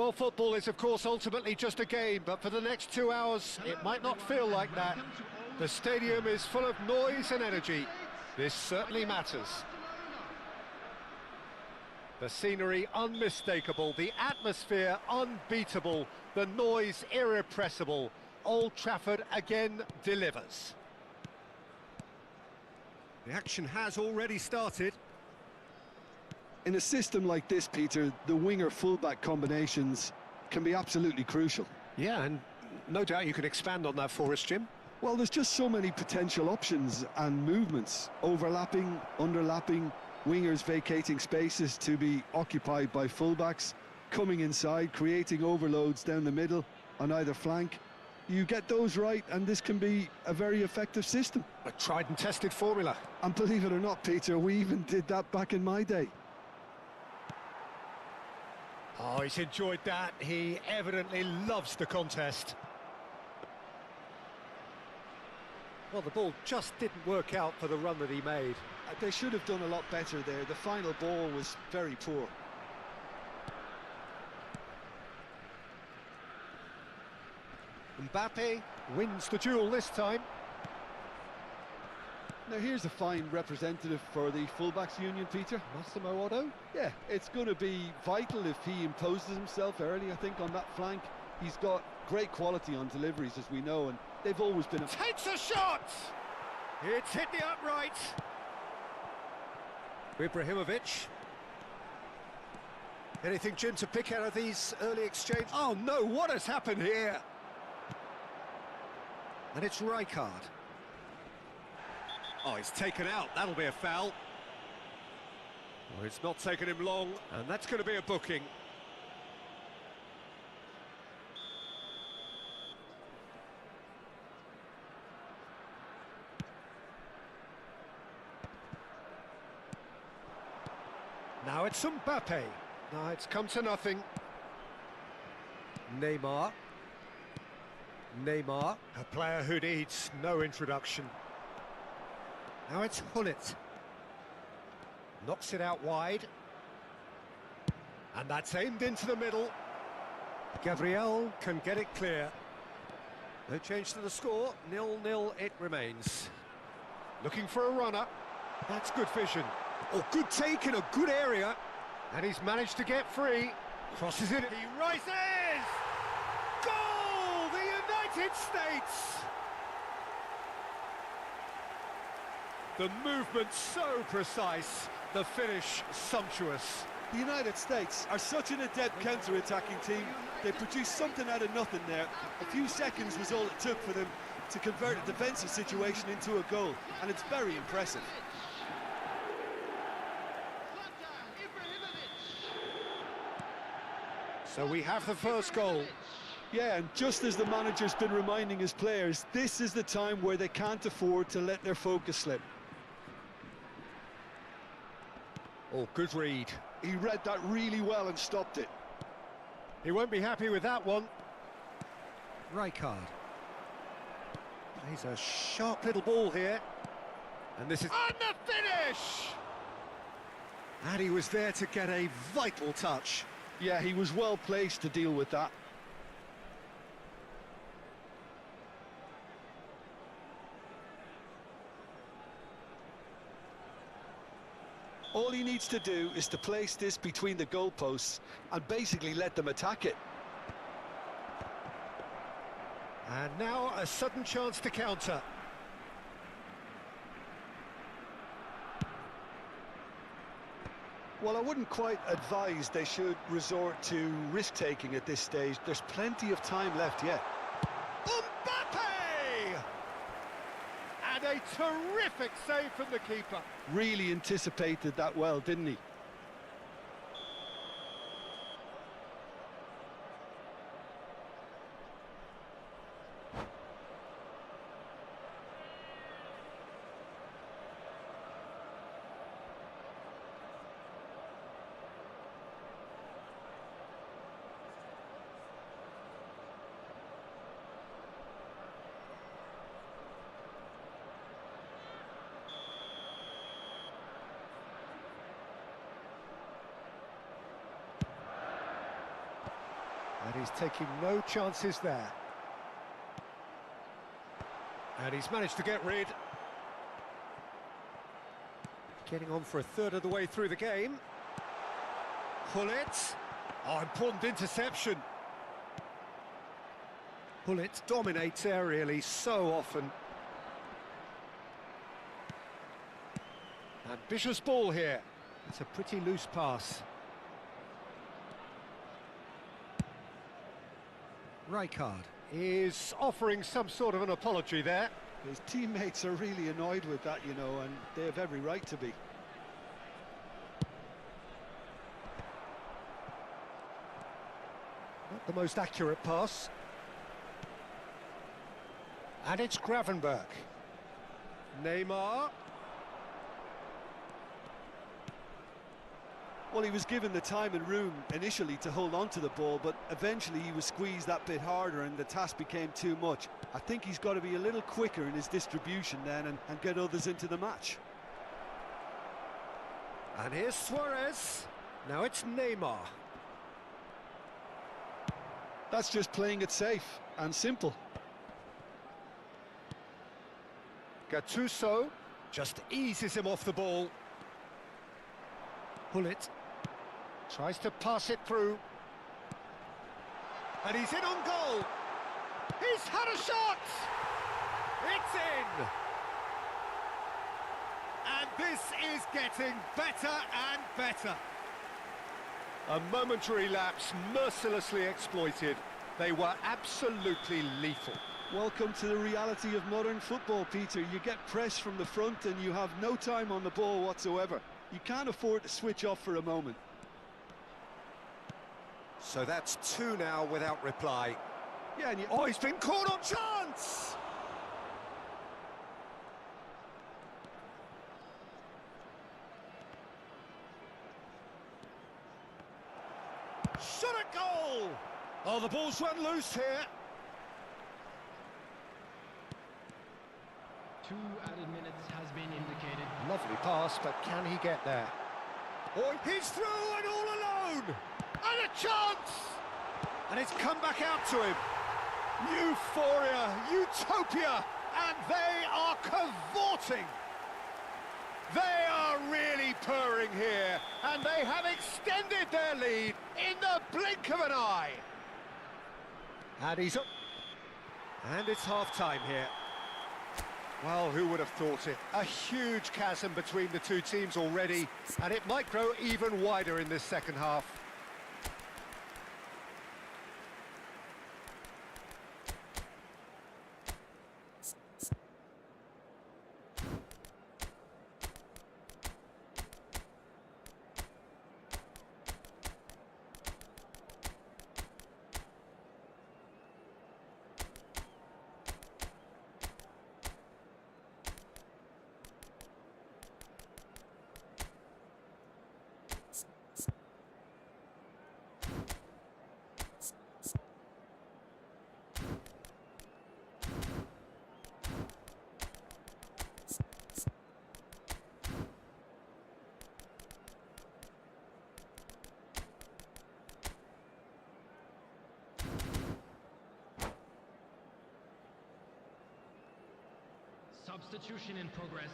Well, football is, of course, ultimately just a game, but for the next 2 hours, it might not feel like that. The stadium is full of noise and energy. This certainly matters. The scenery unmistakable, the atmosphere unbeatable, the noise irrepressible. Old Trafford again delivers. The action has already started. In a system like this, Peter, the winger-fullback combinations can be absolutely crucial. Yeah, and no doubt you can expand on that for us, Jim. Well, there's just so many potential options and movements. Overlapping, underlapping, wingers vacating spaces to be occupied by fullbacks, coming inside, creating overloads down the middle on either flank. You get those right, and this can be a very effective system. A tried and tested formula. And believe it or not, Peter, we even did that back in my day. Oh, he's enjoyed that. He evidently loves the contest. Well, the ball just didn't work out for the run that he made. They should have done a lot better there. The final ball was very poor. Mbappe wins the duel this time. Now here's a fine representative for the fullbacks union, Peter. Massimo Otto. Yeah, it's going to be vital if he imposes himself early, I think, on that flank. He's got great quality on deliveries, as we know, and they've always been... Takes a shot! It's hit the upright. Ibrahimovic. Anything, Jim, to pick out of these early exchanges? Oh no, what has happened here? And it's Rijkaard. Oh, he's taken out, that'll be a foul. Oh, it's not taken him long, and that's going to be a booking. Now it's Mbappe. Now it's come to nothing. Neymar. Neymar, a player who needs no introduction. Now it's Hullet. Knocks it out wide. And that's aimed into the middle. Gabriel can get it clear. No change to the score, 0-0 it remains. Looking for a runner. That's good vision. Oh, good take in a good area. And he's managed to get free. Crosses it. He rises! Goal! The United States! The movement so precise, the finish sumptuous. The United States are such an adept counter-attacking team. They produced something out of nothing there. A few seconds was all it took for them to convert a defensive situation into a goal, and it's very impressive. So we have the first goal. Yeah, and just as the manager's been reminding his players, this is the time where they can't afford to let their focus slip. Oh, good read. He read that really well and stopped it. He won't be happy with that one. Rijkaard. Plays a sharp little ball here. And this is... And the finish! And he was there to get a vital touch. Yeah, he was well placed to deal with that. All he needs to do is to place this between the goalposts and basically let them attack it. And now a sudden chance to counter. Well, I wouldn't quite advise they should resort to risk-taking at this stage. There's plenty of time left yet. Mbappe! And a terrific save from the keeper. Really anticipated that well, didn't he? He's taking no chances there. And he's managed to get rid. Getting on for a third of the way through the game. Gullit. Oh, important interception. Gullit dominates aerially so often. Ambitious ball here. It's a pretty loose pass. Rijkaard is offering some sort of an apology there. His teammates are really annoyed with that, you know, and they have every right to be. Not the most accurate pass. And it's Gravenberch. Neymar. Well, he was given the time and room initially to hold on to the ball, but eventually he was squeezed that bit harder and the task became too much. I think he's got to be a little quicker in his distribution then and get others into the match. And here's Suarez. Now it's Neymar. That's just playing it safe and simple. Gattuso just eases him off the ball. Gullit tries to pass it through. And he's in on goal. He's had a shot! It's in! And this is getting better and better. A momentary lapse mercilessly exploited. They were absolutely lethal. Welcome to the reality of modern football, Peter. You get press from the front and you have no time on the ball whatsoever. You can't afford to switch off for a moment. So that's two now without reply. Yeah, and Oh, he's been caught on chance! Shot at goal! Oh, the ball's run loose here. 2 added minutes has been indicated. Lovely pass, but can he get there? Oh, he's through and all alone! And a chance! And it's come back out to him. Euphoria, utopia, and they are cavorting. They are really purring here, and they have extended their lead in the blink of an eye. And he's up. And it's half-time here. Well, who would have thought it? A huge chasm between the two teams already, and it might grow even wider in this second half. Substitution in progress.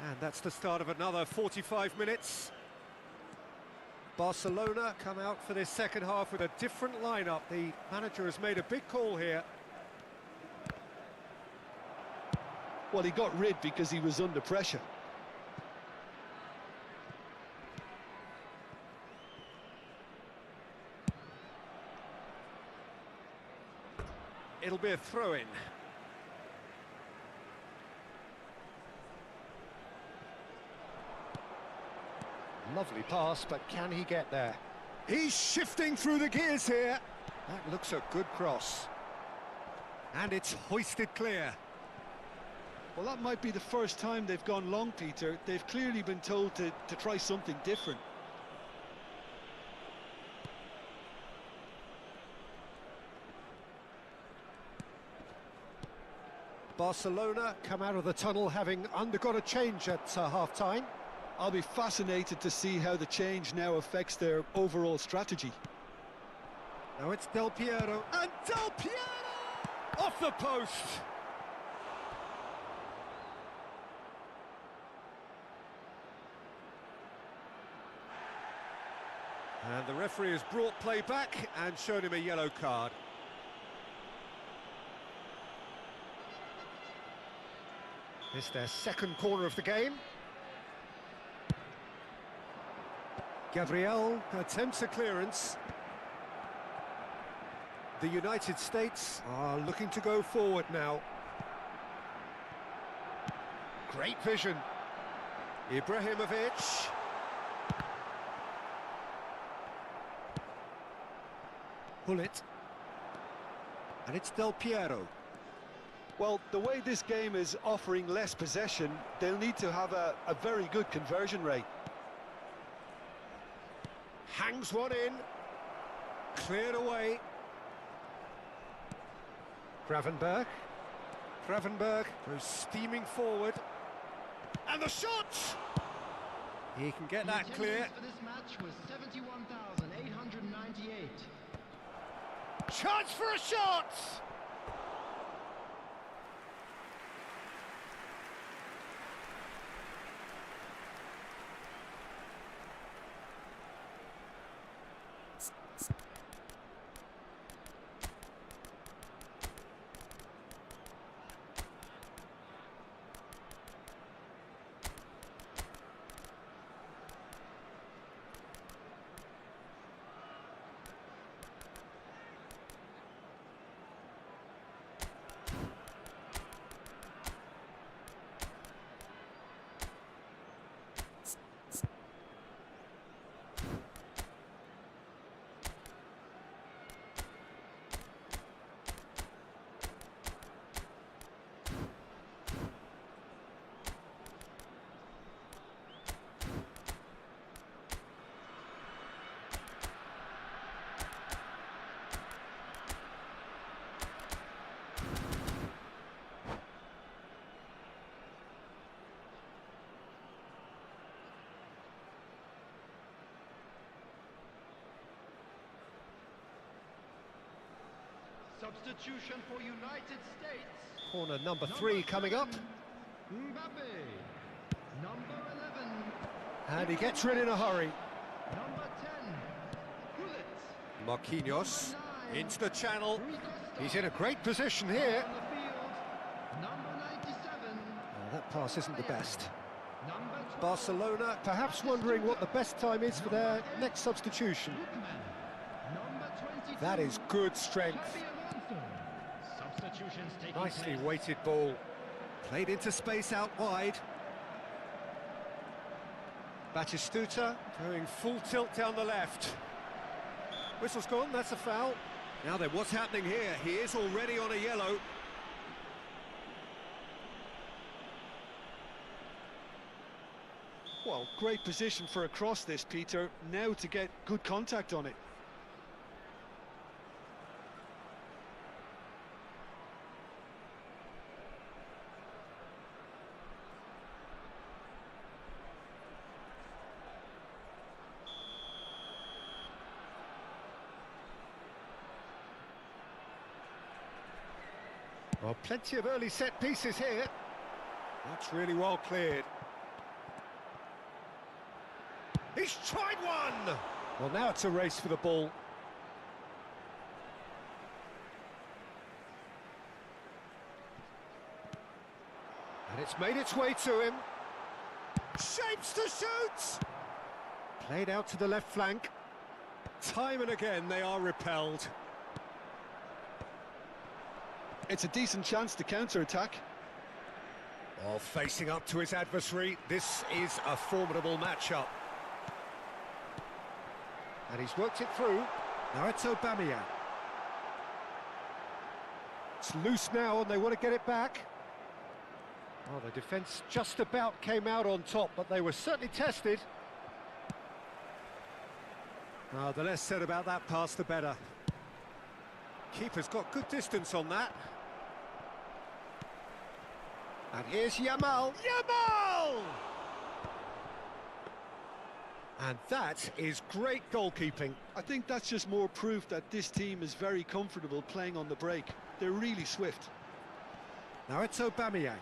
And that's the start of another 45 minutes. Barcelona come out for this second half with a different lineup. The manager has made a big call here. Well, he got rid because he was under pressure. It'll be a throw-in. Lovely pass, but can he get there? He's shifting through the gears here. That looks a good cross. And it's hoisted clear. Well, that might be the first time they've gone long, Peter. They've clearly been told to try something different. Barcelona come out of the tunnel having undergone a change at half-time. I'll be fascinated to see how the change now affects their overall strategy. Now it's Del Piero, and Del Piero! Off the post! And the referee has brought play back and shown him a yellow card. It's their second corner of the game. Gabriel attempts a clearance. The United States are looking to go forward now. Great vision. Ibrahimovic. Hullet. And it's Del Piero. Well, the way this game is offering less possession, they'll need to have a very good conversion rate. Hangs one in. Cleared away. Gravenberg. Gravenberg goes steaming forward. And the shot! He can get that clear. For this match was 71,898. Chance for a shot! Substitution for United States. Corner number 3 coming up. Mbappe. Number 11. And he gets rid in a hurry. Number 10. Hullet. Marquinhos into the channel. Rui Costa. He's in a great position here. On the field. Number 97. That pass isn't the best. Number 12. Barcelona perhaps wondering what the best time is for their next substitution. Lookman. Number 22. That is good strength. Xabi Alonso. Substitutions taking Nicely place. weighted ball. Played into space out wide. Batistuta going full tilt down the left. Whistle's gone, that's a foul. Now then, what's happening here? He is already on a yellow. Well, great position for a cross this, Peter. Now to get good contact on it. Well, plenty of early set pieces here. That's really well cleared. He's tried one! Well, now it's a race for the ball. And it's made its way to him. Shapes to shoot! Played out to the left flank. Time and again they are repelled. It's a decent chance to counter-attack. While facing up to his adversary, this is a formidable matchup. And he's worked it through. Now it's Aubameyang. It's loose now and they want to get it back. Well, the defence just about came out on top, but they were certainly tested. The less said about that pass, the better. Keeper's got good distance on that. And here's Yamal. Yamal! And that is great goalkeeping. I think that's just more proof that this team is very comfortable playing on the break. They're really swift. Now it's Aubameyang.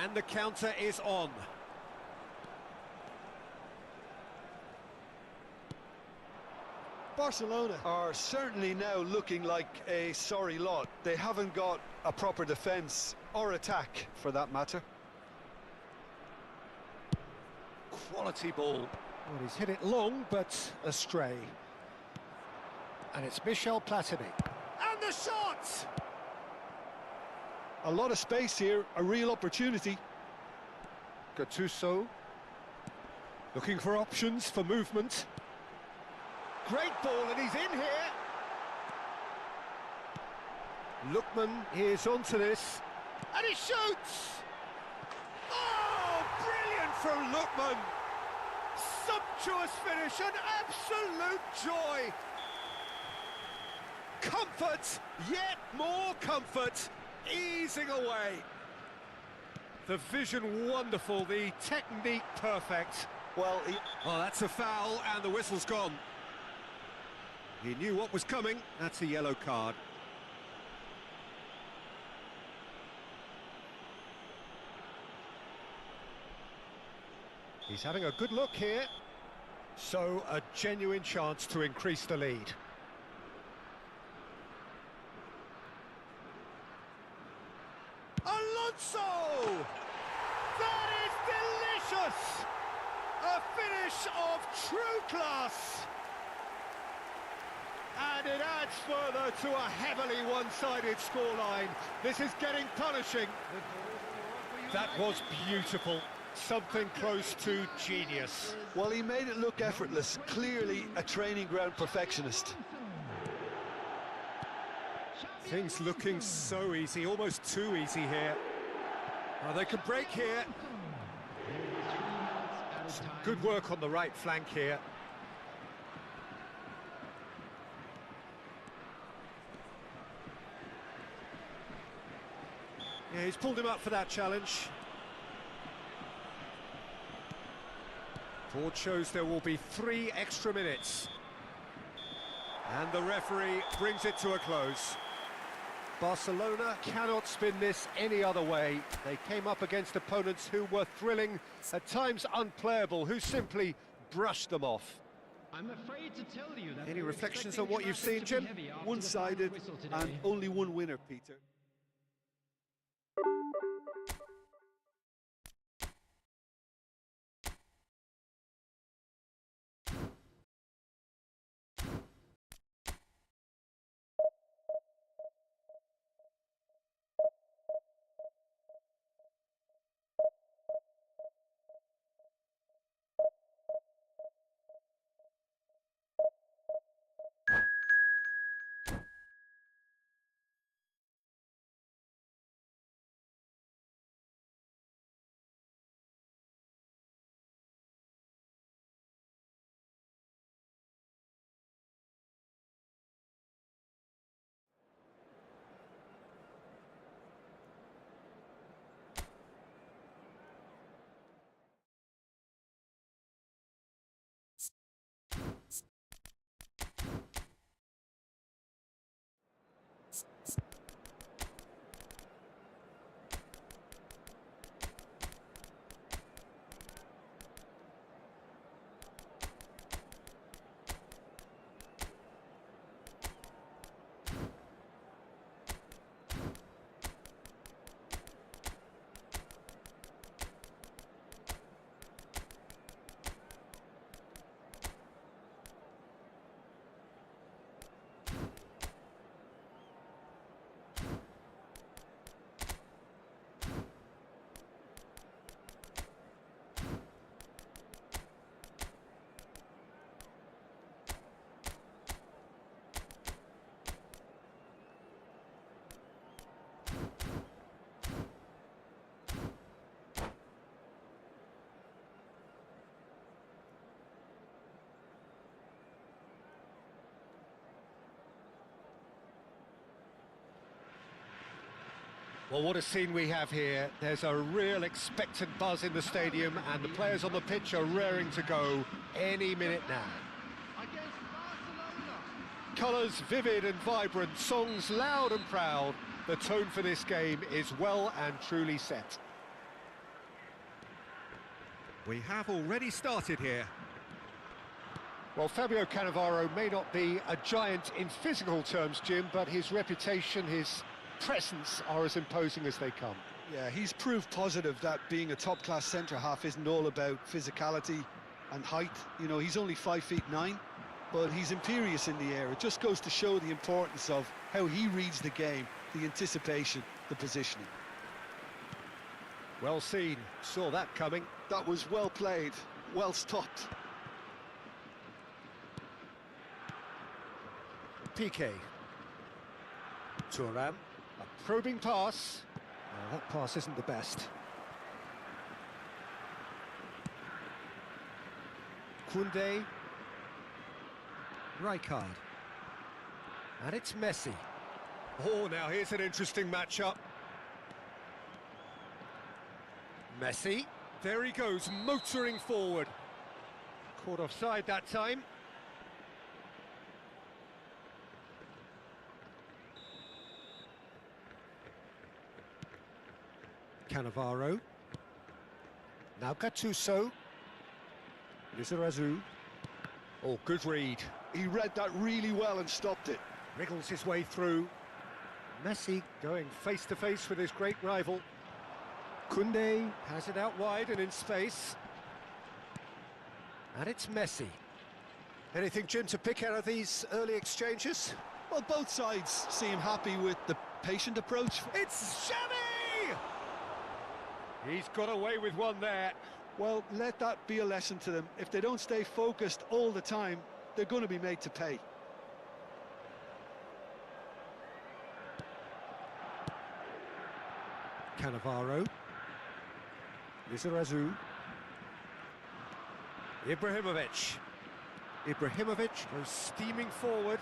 And the counter is on. Barcelona are certainly now looking like a sorry lot. They haven't got a proper defence or attack, for that matter. Quality ball. Well, he's hit it long, but astray. And it's Michel Platini. And the shot! A lot of space here, a real opportunity. Gattuso. Looking for options for movement. Great ball, and he's in here. Lookman is onto this. And he shoots! Oh, brilliant from Lookman! Sumptuous finish, an absolute joy! Comfort, yet more comfort, easing away. The vision wonderful, the technique perfect. Well, Oh, that's a foul, and the whistle's gone. He knew what was coming. That's a yellow card. He's having a good look here. So, a genuine chance to increase the lead. Alonso! That is delicious! A finish of true class! And it adds further to a heavily one-sided scoreline. This is getting punishing. That was beautiful. Something close to genius. well, he made it look effortless. Clearly a training ground perfectionist. Things looking so easy, almost too easy here. Oh, they could break here. Some good work on the right flank here. Yeah, he's pulled him up for that challenge. Board shows there will be 3 extra minutes. And the referee brings it to a close. Barcelona cannot spin this any other way. They came up against opponents who were thrilling, at times unplayable, who simply brushed them off. I'm afraid to tell you that Any we're reflections expecting on what you've traffic seen, to be Jim? heavy after the final One-sided whistle and today. only one winner, Peter. Well, what a scene we have here. There's a real expectant buzz in the stadium, and the players on the pitch are raring to go any minute now. Against Barcelona. Colours vivid and vibrant, songs loud and proud. The tone for this game is well and truly set. We have already started here. Well, Fabio Cannavaro may not be a giant in physical terms, Jim, but his reputation, his presence are as imposing as they come. Yeah, he's proved positive that being a top-class centre-half isn't all about physicality and height. You know, he's only 5'9", but he's imperious in the air. It just goes to show the importance of how he reads the game, the anticipation, the positioning. Well seen, saw that coming. That was well played, well stopped. Piqué. Thuram. A probing pass. Oh, that pass isn't the best. Koundé. Rijkaard. And it's Messi. Oh, now here's an interesting matchup. Messi. There he goes, motoring forward. Caught offside that time. Cannavaro. Now Gattuso. Lizarazu. Oh, good read. He read that really well and stopped it. Wriggles his way through. Messi going face-to-face with his great rival. Koundé has it out wide and in space. And it's Messi. Anything, Jim, to pick out of these early exchanges? Well, both sides seem happy with the patient approach. It's Xavi! He's got away with one there. Well, let that be a lesson to them. If they don't stay focused all the time, they're going to be made to pay. Cannavaro. Lizarazu. Ibrahimovic. Ibrahimovic goes steaming forward.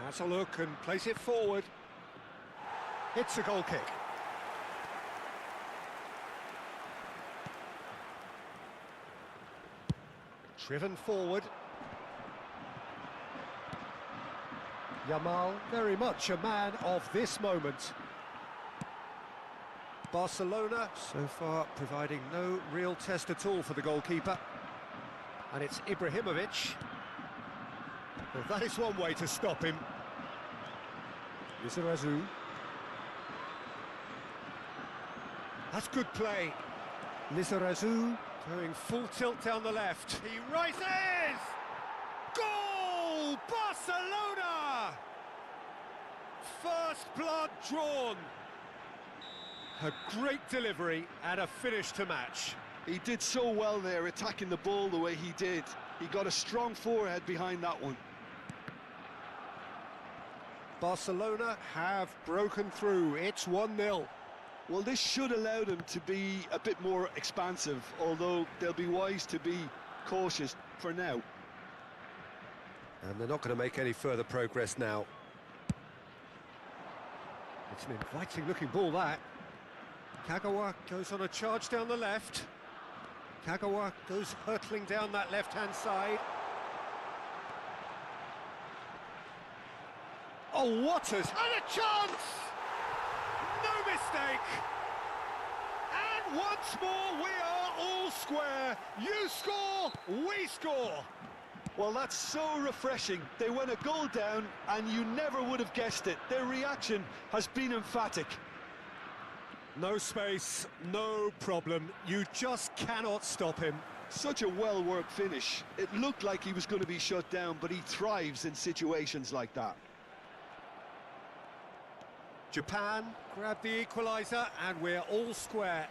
Has a look and plays it forward. It's a goal kick. Driven forward. Yamal, very much a man of this moment. Barcelona, so far, providing no real test at all for the goalkeeper. And it's Ibrahimovic. Well, that is one way to stop him. Lizarazu. That's good play. Lizarazu going full tilt down the left. He rises! Goal! Barcelona! First blood drawn. A great delivery and a finish to match. He did so well there, attacking the ball the way he did. He got a strong forehead behind that one. Barcelona have broken through. It's 1-0. Well, this should allow them to be a bit more expansive, although they'll be wise to be cautious for now. And they're not going to make any further progress now. It's an inviting-looking ball, that. Kagawa goes on a charge down the left. Kagawa goes hurtling down that left-hand side. Oh, what and a chance! No mistake! And once more we are all square. You score, we score. Well, that's so refreshing. They went a goal down and you never would have guessed it. Their reaction has been emphatic. No space, no problem. You just cannot stop him. Such a well-worked finish. It looked like he was going to be shut down, but he thrives in situations like that. Japan grabbed the equaliser and we're all square.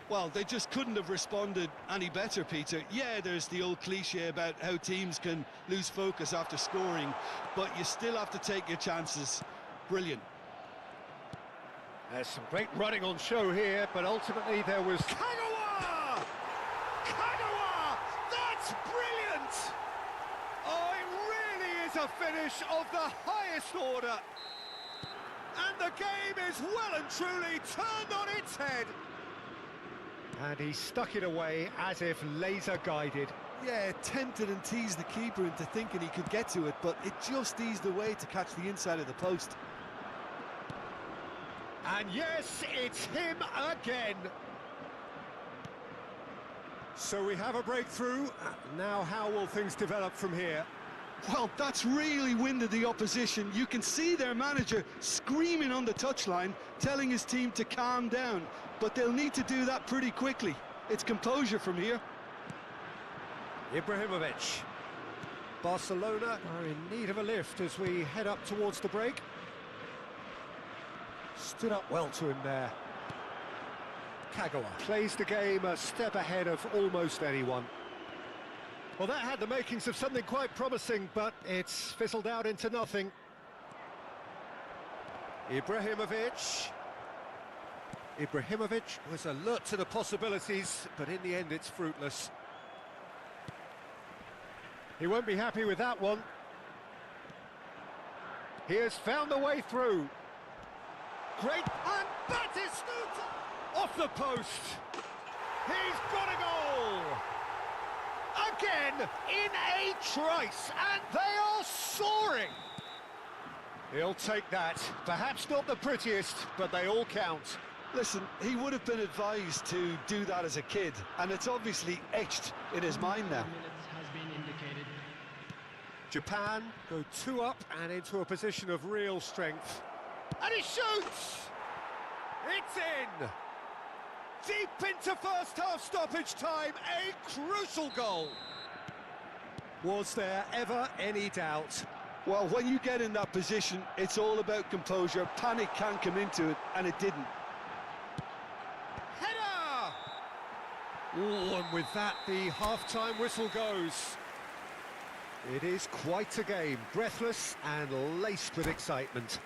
Well, they just couldn't have responded any better, Peter. Yeah, there's the old cliche about how teams can lose focus after scoring, but you still have to take your chances. Brilliant. There's some great running on show here, but ultimately there was Kagawa! Kagawa! That's brilliant! Oh, it really is a finish of the highest order. And the game is well and truly turned on its head. And he stuck it away as if laser guided. Yeah, tempted and teased the keeper into thinking he could get to it, but it just eased away to catch the inside of the post. And yes, it's him again. So we have a breakthrough. Now how will things develop from here? Well, that's really winded the opposition. You can see their manager screaming on the touchline, telling his team to calm down, but they'll need to do that pretty quickly. It's composure from here. Ibrahimovic. Barcelona are in need of a lift as we head up towards the break. Stood up well to him there. Kagawa plays the game a step ahead of almost anyone. Well, that had the makings of something quite promising, but it's fizzled out into nothing. Ibrahimovic. Ibrahimovic was alert to the possibilities, but in the end it's fruitless. He won't be happy with that one. He has found the way through. Great, and Batistuta off the post. He's got a goal! Again, in a trice, and they are soaring! He'll take that. Perhaps not the prettiest, but they all count. Listen, he would have been advised to do that as a kid, and it's obviously etched in his mind now. Japan go 2 up and into a position of real strength. And he shoots! It's in! Deep into first half stoppage time, a crucial goal! Was there ever any doubt? Well, when you get in that position, it's all about composure. Panic can come into it, and it didn't. Header! Oh, and with that, the half-time whistle goes. It is quite a game, breathless and laced with excitement.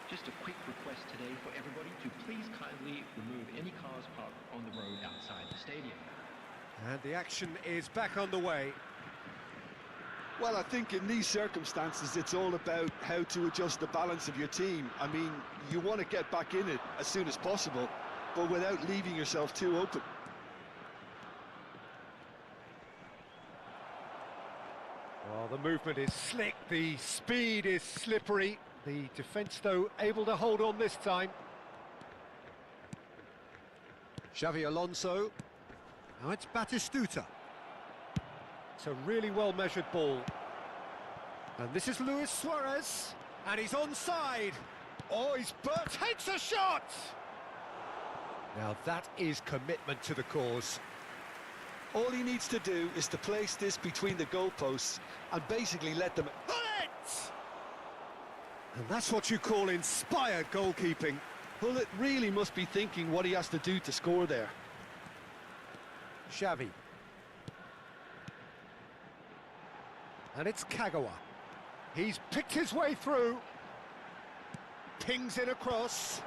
Just a quick request today for everybody to please kindly remove any cars parked on the road outside the stadium. And the action is back on the way. Well, I think in these circumstances, it's all about how to adjust the balance of your team. I mean, you want to get back in it as soon as possible, but without leaving yourself too open. Well, the movement is slick, the speed is slippery. The defence, though, able to hold on this time. Xavi Alonso. Now it's Batistuta. It's a really well-measured ball. And this is Luis Suarez. And he's onside. Oh, he's burnt. Takes a shot! Now that is commitment to the cause. All he needs to do is to place this between the goalposts and basically let them... Hullet! And that's what you call inspired goalkeeping. Hullet really must be thinking what he has to do to score there. Xavi. And it's Kagawa. He's picked his way through. Pings it across.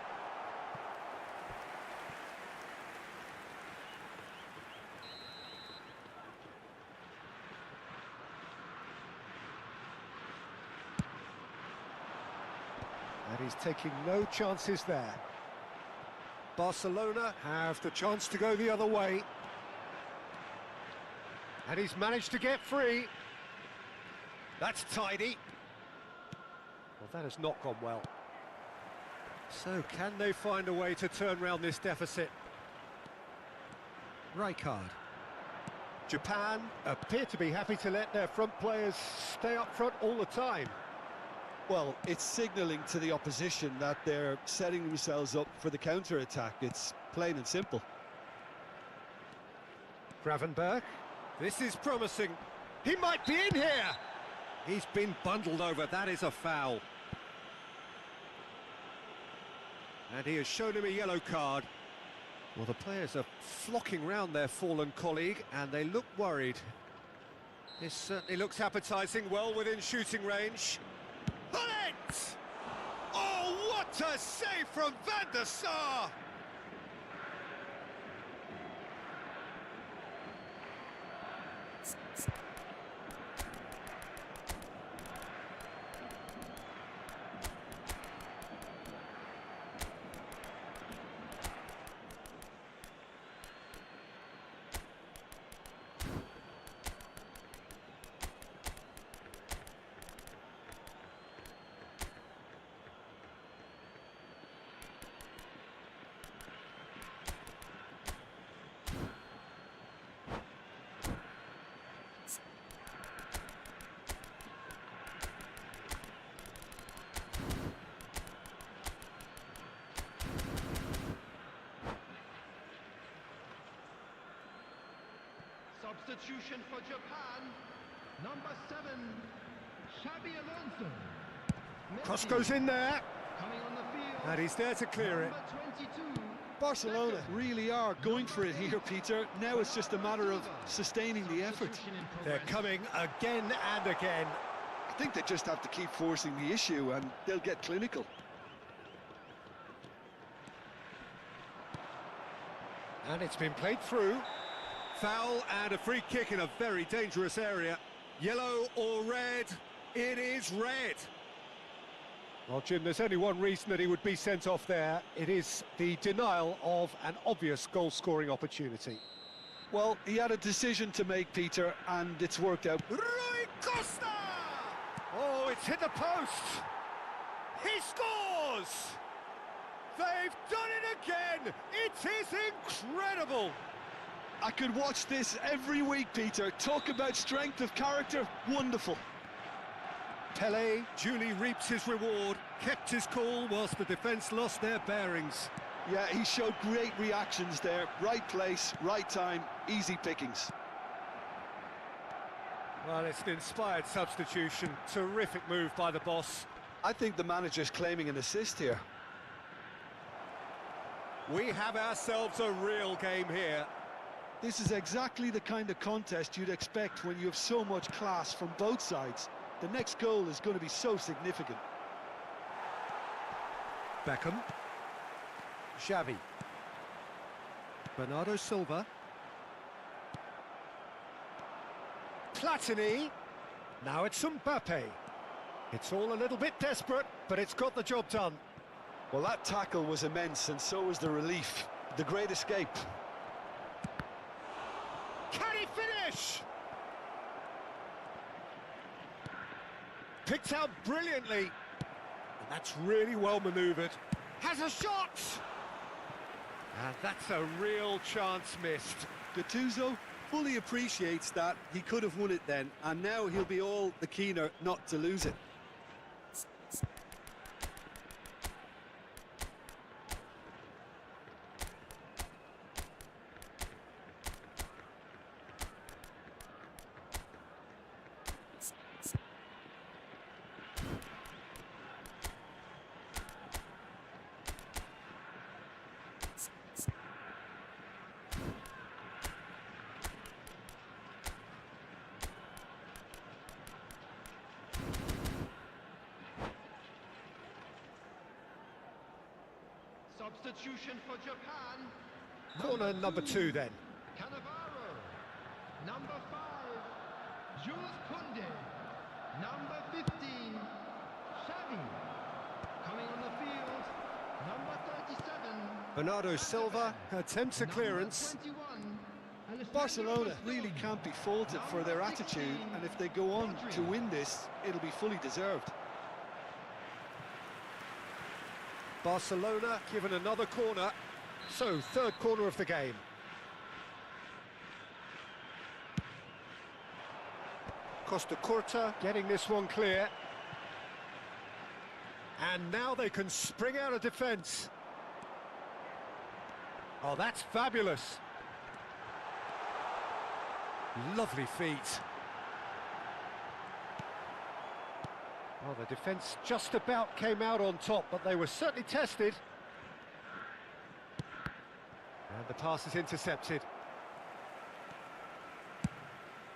And he's taking no chances there. Barcelona have the chance to go the other way. And he's managed to get free. That's tidy. Well, that has not gone well. So, can they find a way to turn round this deficit? Rijkaard. Japan appear to be happy to let their front players stay up front all the time. Well, it's signalling to the opposition that they're setting themselves up for the counter-attack. It's plain and simple. Gravenberg. This is promising. He might be in here. He's been bundled over. That is a foul. And he has shown him a yellow card. Well, the players are flocking round their fallen colleague, and they look worried. This certainly looks appetising, well within shooting range. Hullet! Oh, what a save from Van der Sar! Substitution for Japan. Number 7, Xabi Alonso. Cross Messi goes in there, coming on the field. and he's there to clear it. Number 22. Barcelona Beckham. really are going for it here, Peter. Now it's just a matter of sustaining the effort. Substitution in They're progress. coming again and again. I think they just have to keep forcing the issue and they'll get clinical. And it's been played through. Foul and a free kick in a very dangerous area. Yellow or red? It is red. Well, Jim, there's only one reason that he would be sent off there. It is the denial of an obvious goal-scoring opportunity. Well, he had a decision to make, Peter, and it's worked out. Rui Costa! Oh, it's hit the post. He scores! They've done it again! It is incredible! I could watch this every week, Peter. Talk about strength of character. Wonderful. Pelé duly reaps his reward, kept his cool whilst the defence lost their bearings. Yeah, he showed great reactions there. Right place, right time, easy pickings. Well, it's an inspired substitution. Terrific move by the boss. I think the manager's claiming an assist here. We have ourselves a real game here. This is exactly the kind of contest you'd expect when you have so much class from both sides. The next goal is going to be so significant. Beckham. Xavi. Bernardo Silva. Platini. Now it's Mbappe. It's all a little bit desperate, but it's got the job done. Well, that tackle was immense, and so was the relief. The great escape. Can he finish? Picked out brilliantly. And that's really well manoeuvred. Has a shot! And that's a real chance missed. Gattuso fully appreciates that he could have won it then, and now he'll be all the keener not to lose it. Substitution for Japan. Corner number 2 then. Cannavaro. Number 5, Jules Koundé. Number 15, Xavi. Coming on the field, number 37. Bernardo Silva attempts a clearance. Number 21, Alessandro Barcelona Bastoni. really can't be faulted for their attitude, and if they go on to win this, it'll be fully deserved. Barcelona given another corner. So, third corner of the game. Costa Curta getting this one clear. And now they can spring out of defence. Oh, that's fabulous. Lovely feet. Well, the defence just about came out on top, but they were certainly tested. And the pass is intercepted.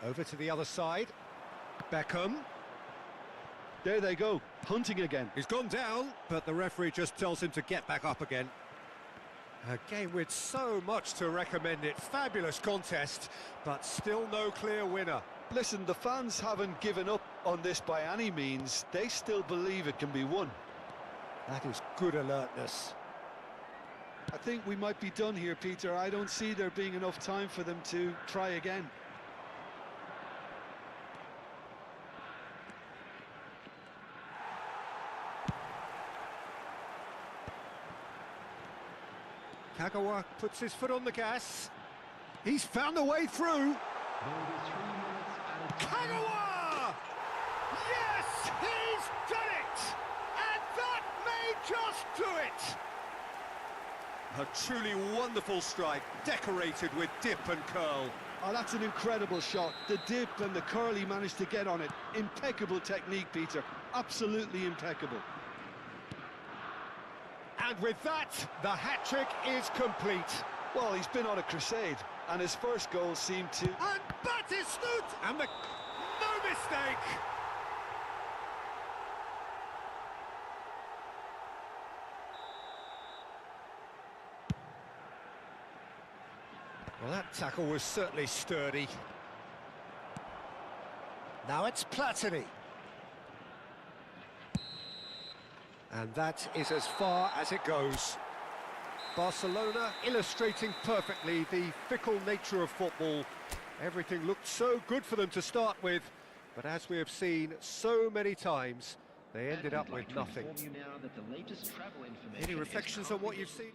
Over to the other side. Beckham. There they go, hunting again. He's gone down, but the referee just tells him to get back up again. A game with so much to recommend it. Fabulous contest, but still no clear winner. Listen, the fans haven't given up on this by any means. They still believe it can be won. That is good alertness. I think we might be done here, Peter. I don't see there being enough time for them to try again. Kagawa puts his foot on the gas. He's found a way through. There will be 3 minutes added time. Kagawa! Yes, he's done it! And that may just do it! A truly wonderful strike, decorated with dip and curl. Oh, that's an incredible shot. The dip and the curl he managed to get on it. Impeccable technique, Peter. Absolutely impeccable. And with that, the hat-trick is complete. Well, he's been on a crusade, and his first goal seemed to... And Batistuta! And no mistake! Well, that tackle was certainly sturdy. Now it's Platini. And that is as far as it goes. Barcelona illustrating perfectly the fickle nature of football. Everything looked so good for them to start with, but as we have seen so many times, they ended up with nothing. Any reflections on what you've seen?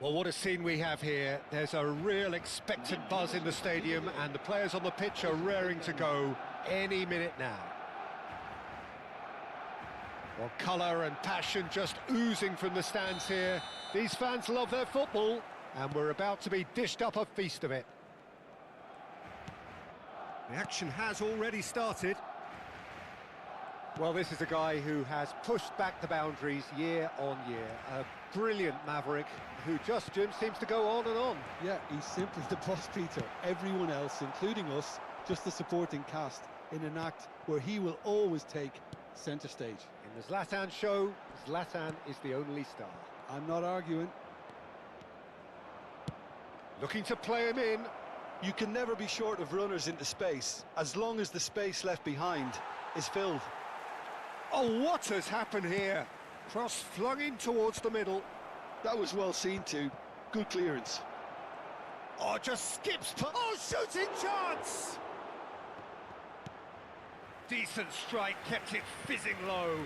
Well, what a scene we have here. There's a real expectant buzz in the stadium, and the players on the pitch are raring to go any minute now. Well, colour and passion just oozing from the stands here. These fans love their football, and we're about to be dished up a feast of it. The action has already started. Well, this is a guy who has pushed back the boundaries year on year. A brilliant maverick who just, Jim, seems to go on and on. Yeah, he's simply the boss, Peter. Everyone else, including us, just the supporting cast in an act where he will always take centre stage. In the Zlatan show, Zlatan is the only star. I'm not arguing. Looking to play him in. You can never be short of runners into space, as long as the space left behind is filled. Oh, what has happened here? Cross flung in towards the middle. That was well seen too. Good clearance. Oh, just skips. Oh, shooting chance! Decent strike, kept it fizzing low.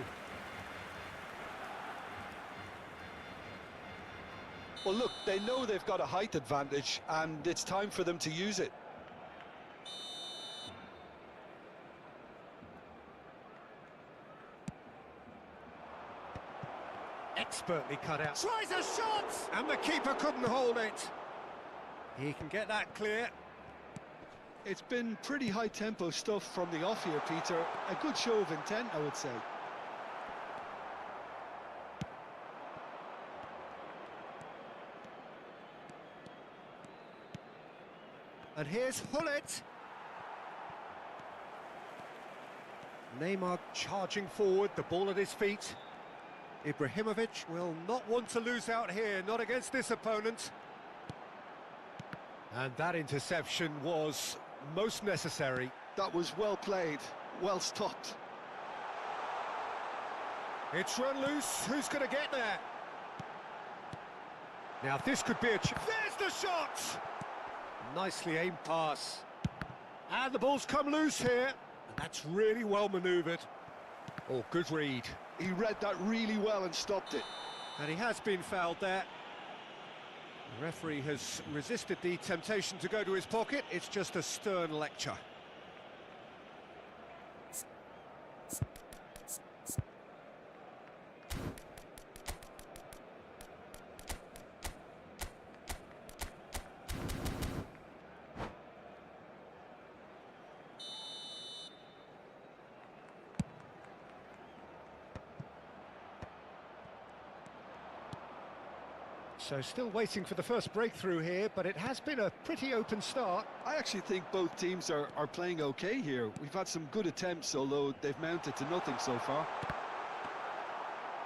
Well, look, they know they've got a height advantage, and it's time for them to use it. Expertly cut out. Tries a shot! And the keeper couldn't hold it. He can get that clear. It's been pretty high-tempo stuff from the off here, Peter. A good show of intent, I would say. And here's Hullet. Neymar charging forward, the ball at his feet. Ibrahimovic will not want to lose out here, not against this opponent. And that interception was most necessary. That was well played, well stopped. It's run loose, who's going to get there? Now this could be there's the shot! Nicely aimed pass. And the ball's come loose here. And that's really well manoeuvred. Oh, good read. He read that really well and stopped it. And he has been fouled there. The referee has resisted the temptation to go to his pocket. It's just a stern lecture. So still waiting for the first breakthrough here, but it has been a pretty open start. I actually think both teams are playing okay here. We've had some good attempts, although they've mounted to nothing so far.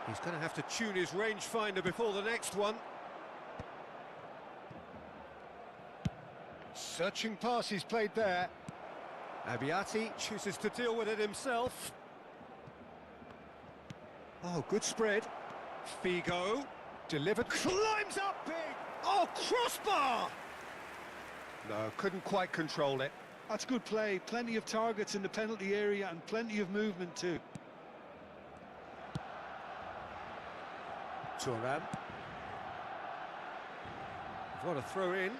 He's going to have to tune his rangefinder before the next one. Searching pass he's played there. Abiati chooses to deal with it himself. Oh, good spread. Figo. Delivered, climbs up big! Oh, crossbar! No, couldn't quite control it. That's good play, plenty of targets in the penalty area and plenty of movement too. Thuram. What a throw in.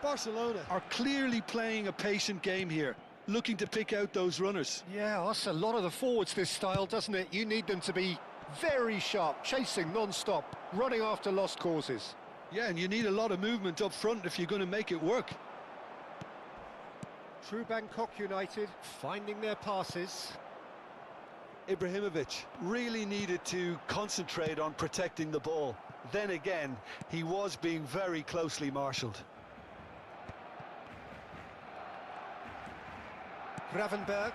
Barcelona are clearly playing a patient game here, looking to pick out those runners. Yeah, that's a lot of the forwards, this style, doesn't it? You need them to be very sharp, chasing non-stop, running after lost causes. Yeah, and you need a lot of movement up front if you're going to make it work. True Bangkok United finding their passes. Ibrahimovic really needed to concentrate on protecting the ball. Then again, he was being very closely marshalled. Gravenberg.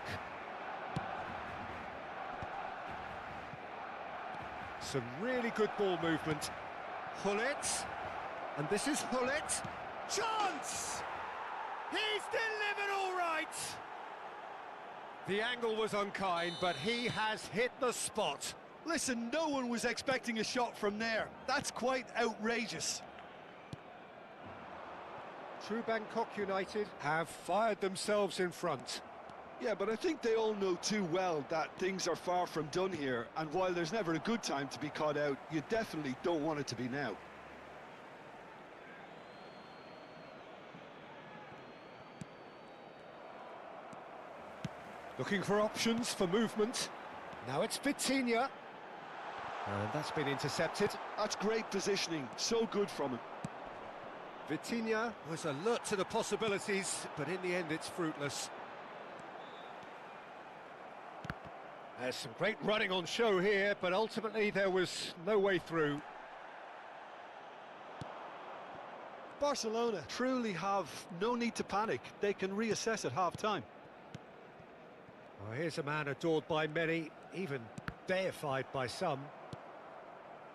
Some really good ball movement. Hullet. And this is Hullet. Chance! He's delivered all right! The angle was unkind, but he has hit the spot. Listen, no one was expecting a shot from there. That's quite outrageous. True Bangkok United have fired themselves in front. Yeah, but I think they all know too well that things are far from done here, and while there's never a good time to be caught out, you definitely don't want it to be now. Looking for options for movement. Now it's Vitinha. And that's been intercepted. That's great positioning, so good from him. Vitinha was alert to the possibilities, but in the end it's fruitless. There's some great running on show here, but ultimately there was no way through. Barcelona truly have no need to panic. They can reassess at half-time. Oh, here's a man adored by many, even deified by some.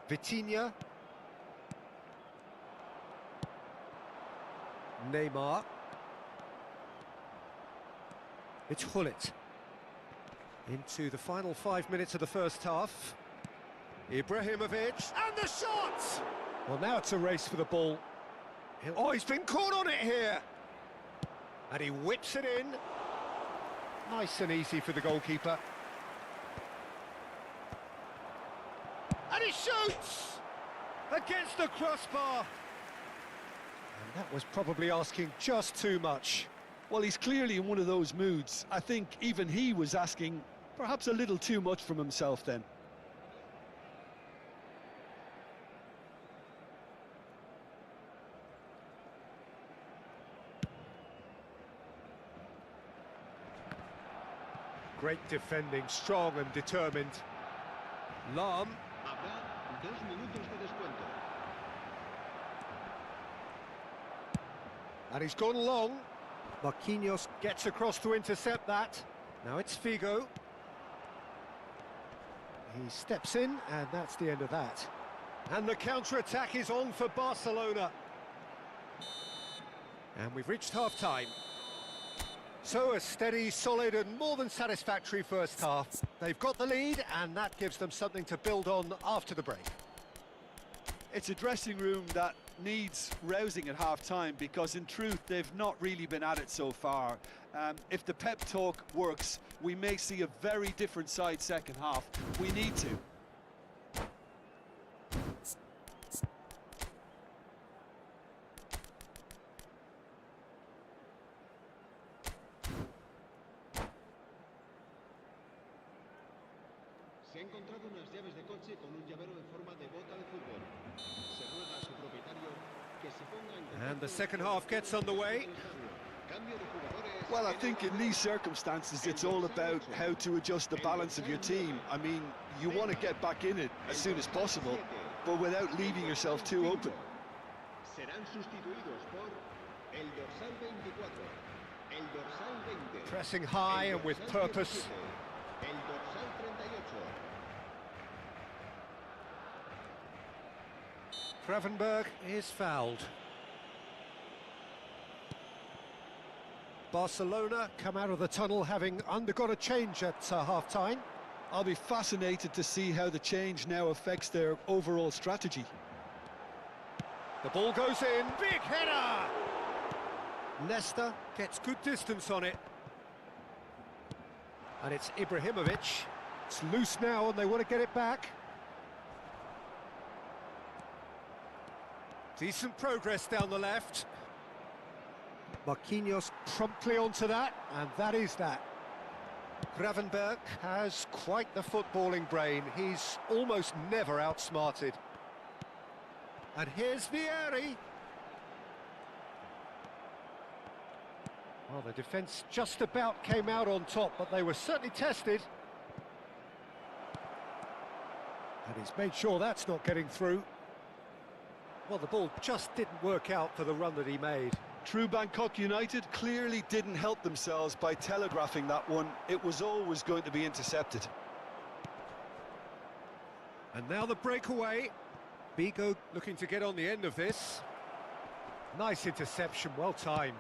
Vitinha. Neymar. It's Hullet. Into the final 5 minutes of the first half. Ibrahimovic, and the shot! Well, now it's a race for the ball. Oh, he's been caught on it here! And he whips it in. Nice and easy for the goalkeeper. And he shoots! Against the crossbar! And that was probably asking just too much. Well, he's clearly in one of those moods. I think even he was asking perhaps a little too much from himself then. Great defending, strong and determined. Lahm. Habrá 2 minutos de descuento. And he's gone long. Marquinhos gets across to intercept that. Now it's Figo. He steps in, and that's the end of that. And the counter-attack is on for Barcelona. And we've reached half-time. So a steady, solid and more than satisfactory first half. They've got the lead, and that gives them something to build on after the break. It's a dressing room that needs rousing at half-time because in truth they've not really been at it so far. If the pep talk works, we may see a very different side second half. We need to. Se ha encontrado unas llaves de coche con un llavero en forma de bota de fútbol. Se ruega a su propietario que se ponga en contacto. And the second half gets underway. Cambio de jugadores. Well, I think in these circumstances it's all about how to adjust the balance of your team. I mean, you want to get back in it as soon as possible, but without leaving yourself too open. Serán sustituidos por el dorsal 24, el dorsal 20. Pressing high el and with dorsal purpose. 17, el dorsal 38. Gravenberg is fouled. Barcelona come out of the tunnel having undergone a change at half-time. I'll be fascinated to see how the change now affects their overall strategy. The ball goes in, big header! Leicester gets good distance on it. And it's Ibrahimovic. It's loose now and they want to get it back. Decent progress down the left. Marquinhos promptly onto that, and that is that. Gravenberg has quite the footballing brain. He's almost never outsmarted. And here's Vieri. Well, the defence just about came out on top, but they were certainly tested. And he's made sure that's not getting through. Well, the ball just didn't work out for the run that he made. True Bangkok United clearly didn't help themselves by telegraphing that one. It was always going to be intercepted. And now the breakaway. Figo looking to get on the end of this. Nice interception, well timed.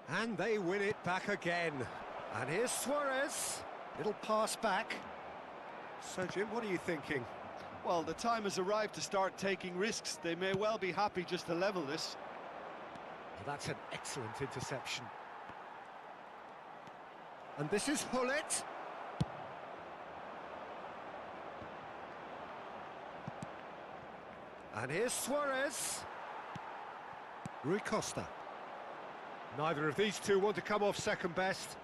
And they win it back again. And here's Suarez. Little pass back. So, Jim, what are you thinking? Well, the time has arrived to start taking risks. They may well be happy just to level this. Well, that's an excellent interception. And this is Hullet. And here's Suarez. Rui Costa. Neither of these two want to come off second best.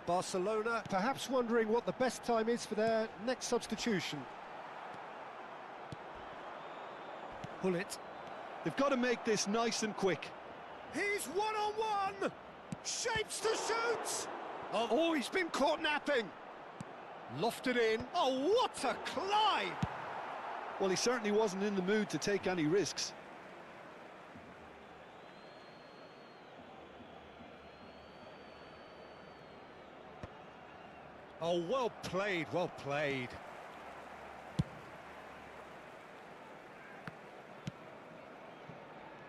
Barcelona perhaps wondering what the best time is for their next substitution. Hullet. They've got to make this nice and quick. He's one-on-one! Shapes to shoot! Oh, he's been caught napping! Lofted in. Oh, what a climb! Well, he certainly wasn't in the mood to take any risks. Oh, well played, well played.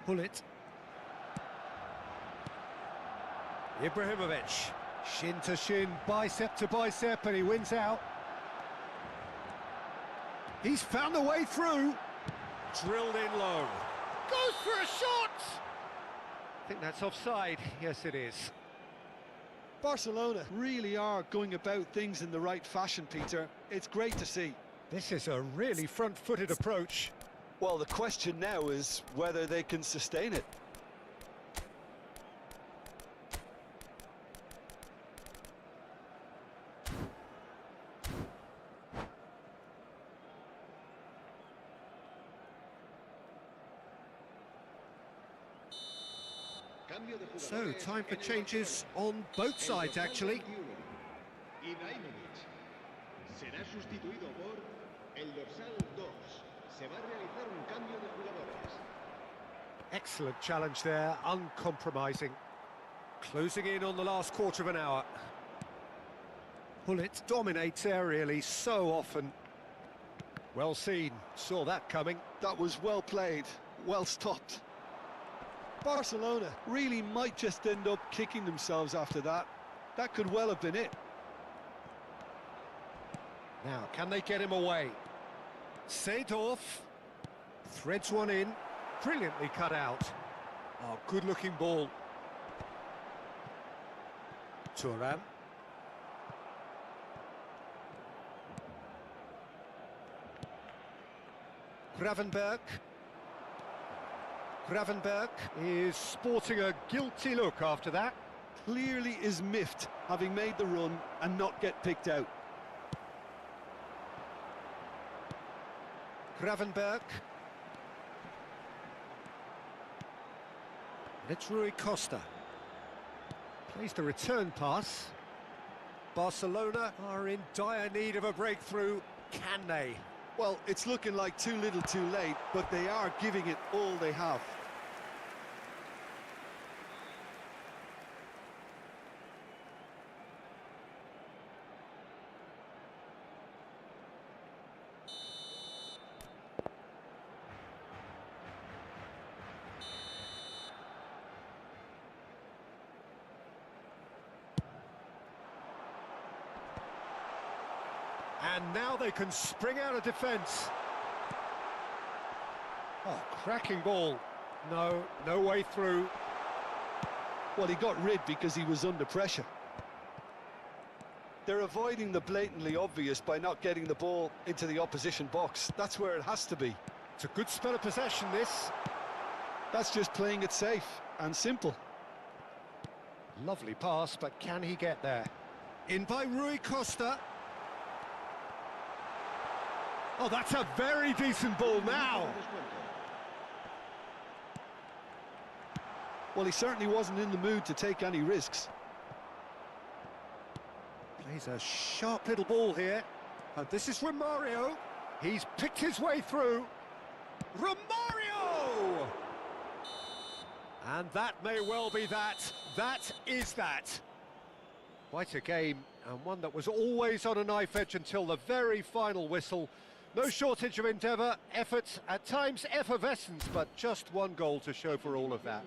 Hullet. Ibrahimovic. Shin to shin, bicep to bicep, and he wins out. He's found a way through. Drilled in low. Goes for a shot! I think that's offside. Yes, it is. Barcelona really are going about things in the right fashion, Peter. It's great to see. This is a really front-footed approach. Well, the question now is whether they can sustain it. So, time for changes on both sides, actually. Ibrahimovic será sustituido por el dorsal 2. Se va a realizar un cambio de jugadores. Excellent challenge there, uncompromising. Closing in on the last quarter of an hour. Gullit dominates aerially so often. Well seen, saw that coming. That was well played, well stopped. Barcelona really might just end up kicking themselves after that. That could well have been it. Now, can they get him away? Seedorf threads one in, brilliantly cut out. Oh, good-looking ball. Thuram. Gravenberch. Gravenberch is sporting a guilty look after that. Clearly is miffed, having made the run and not get picked out. Gravenberch. And it's Rui Costa. Plays the return pass. Barcelona are in dire need of a breakthrough. Can they? Well, it's looking like too little too late, but they are giving it all they have. And now they can spring out of defence. Oh, cracking ball. No way through. Well, he got rid because he was under pressure. They're avoiding the blatantly obvious by not getting the ball into the opposition box. That's where it has to be. It's a good spell of possession, this. That's just playing it safe and simple. Lovely pass, but can he get there? In by Rui Costa. Oh, that's a very decent ball now. Well, he certainly wasn't in the mood to take any risks. Plays a sharp little ball here. And this is Romario. He's picked his way through. Romario! And that may well be that. That is that. Quite a game, and one that was always on a knife edge until the very final whistle. No shortage of endeavour, effort, at times effervescence, but just one goal to show for all of that.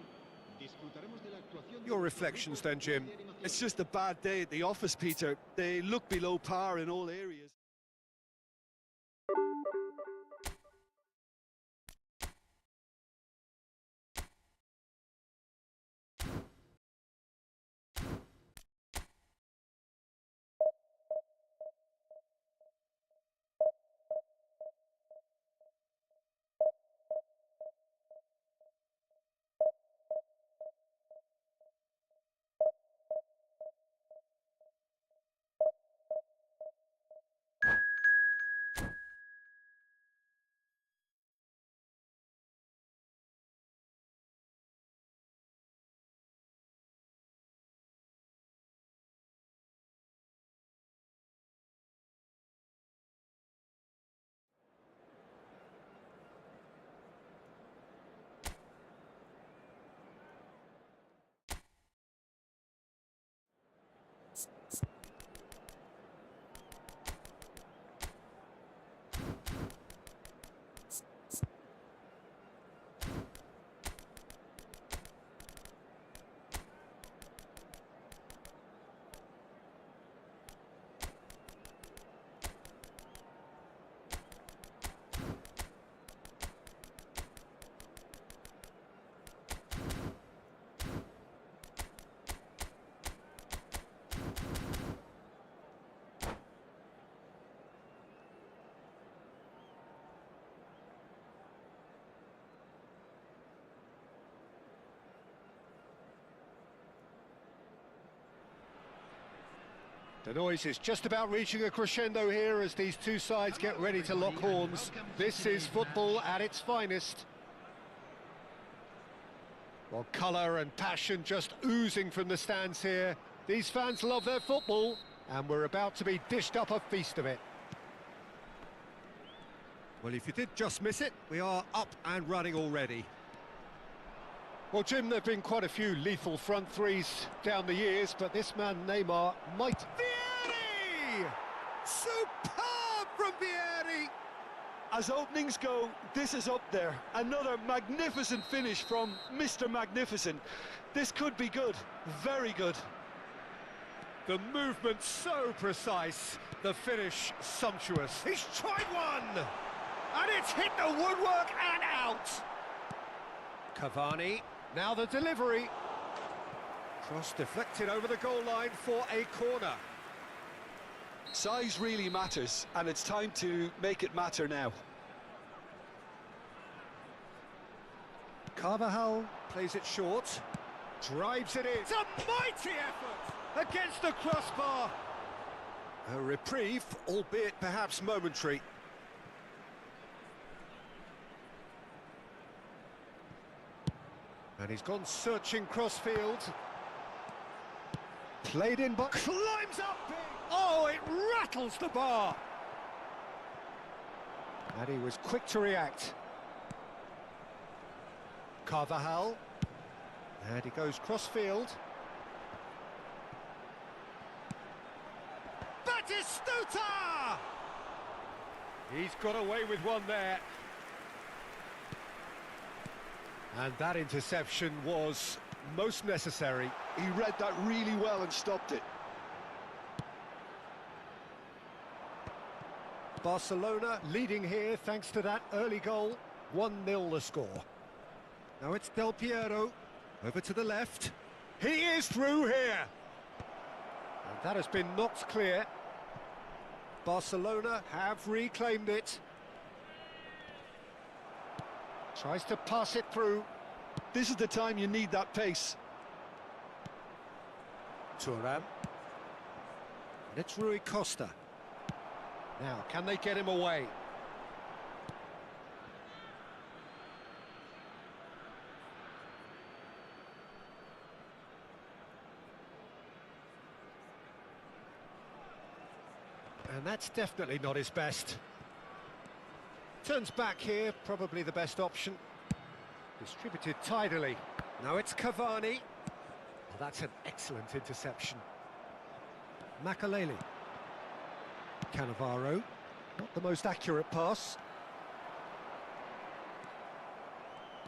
Your reflections then, Jim? It's just a bad day at the office, Peter. They look below par in all areas. The noise is just about reaching a crescendo here as these two sides get ready to lock horns. This is football at its finest. Well, colour and passion just oozing from the stands here. These fans love their football, and we're about to be dished up a feast of it. Well, if you did just miss it, we are up and running already. Well, Jim, there have been quite a few lethal front threes down the years, but this man, Neymar, might... Vieri! Superb from Vieri! As openings go, this is up there. Another magnificent finish from Mr. Magnificent. This could be good, very good. The movement so precise, the finish sumptuous. He's tried one! And it's hit the woodwork and out! Cavani, now the delivery. Cross deflected over the goal line for a corner. Size really matters, and it's time to make it matter now. Carvajal plays it short, drives it in. It's a mighty effort! Against the crossbar. A reprieve, albeit perhaps momentary. And he's gone searching crossfield. Played in, but climbs up big. Oh, it rattles the bar. And he was quick to react. Carvajal. And he goes crossfield. Batistuta! He's got away with one there. And that interception was most necessary. He read that really well and stopped it. Barcelona leading here thanks to that early goal. 1-0 the score. Now it's Del Piero, over to the left. He is through here. And that has been knocked clear. Barcelona have reclaimed it. Tries to pass it through. This is the time you need that pace. Thuram. And it's Rui Costa. Now, can they get him away? And that's definitely not his best. Turns back here, probably the best option. Distributed tidily. Now it's Cavani. Oh, that's an excellent interception. Makaleli. Cannavaro. Not the most accurate pass.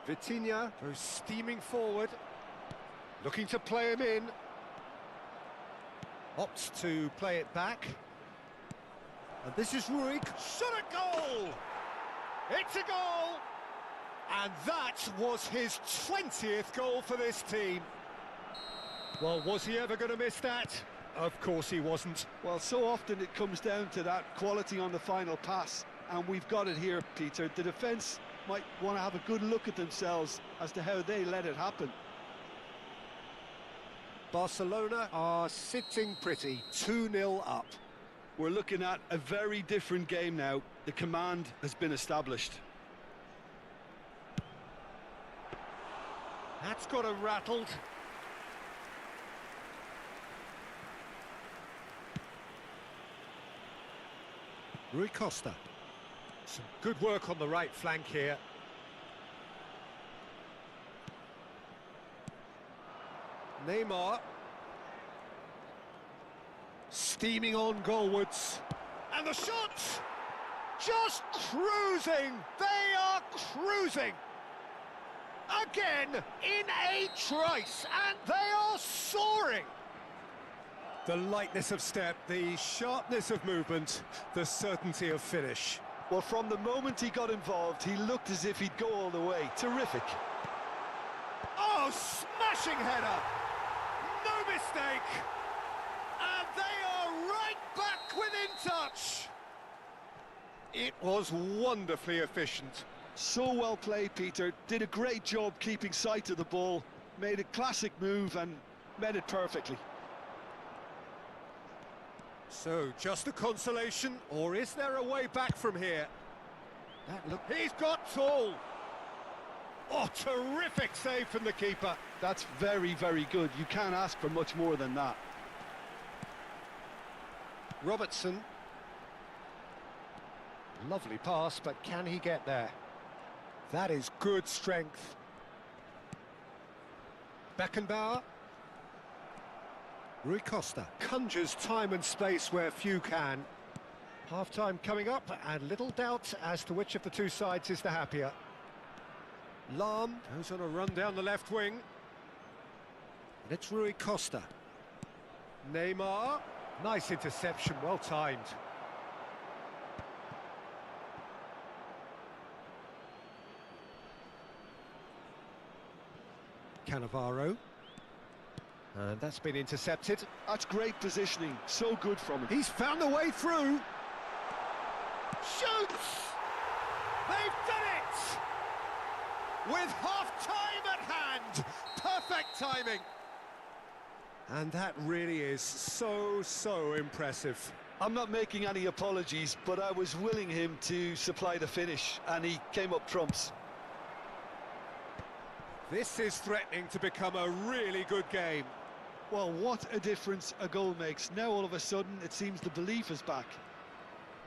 Vitinha goes steaming forward. Looking to play him in. Opts to play it back. And this is Rui. Shot a goal! It's a goal! And that was his 20th goal for this team. Well, was he ever going to miss that? Of course he wasn't. Well, so often it comes down to that quality on the final pass, and we've got it here, Peter. The defence might want to have a good look at themselves as to how they let it happen. Barcelona are sitting pretty, 2-0 up. We're looking at a very different game now. The command has been established. That's got him rattled. Rui Costa. Some good work on the right flank here. Neymar. Steaming on goalwards. And the shot! Just cruising! They are cruising! Again, in a trice, and they are soaring! The lightness of step, the sharpness of movement, the certainty of finish. Well, from the moment he got involved, he looked as if he'd go all the way. Terrific. Oh, smashing header! No mistake! And they are right back within touch! It was wonderfully efficient. So well played, Peter. Did a great job keeping sight of the ball. Made a classic move and met it perfectly. So, just a consolation, or is there a way back from here? He's got tall! Oh, terrific save from the keeper. That's very, very good. You can't ask for much more than that. Robertson. Lovely pass, but can he get there? That is good strength. Beckenbauer. Rui Costa conjures time and space where few can. Half-time coming up, and little doubt as to which of the two sides is the happier. Lahm goes on a run down the left wing. And it's Rui Costa. Neymar. Nice interception, well timed. Cannavaro. And that's been intercepted. That's great positioning, so good from him. He's found the way through. Shoots! They've done it! With half-time at hand! Perfect timing! And that really is so impressive. I'm not making any apologies, but I was willing him to supply the finish, and he came up trumps. This is threatening to become a really good game. Well, what a difference a goal makes. Now all of a sudden it seems the belief is back.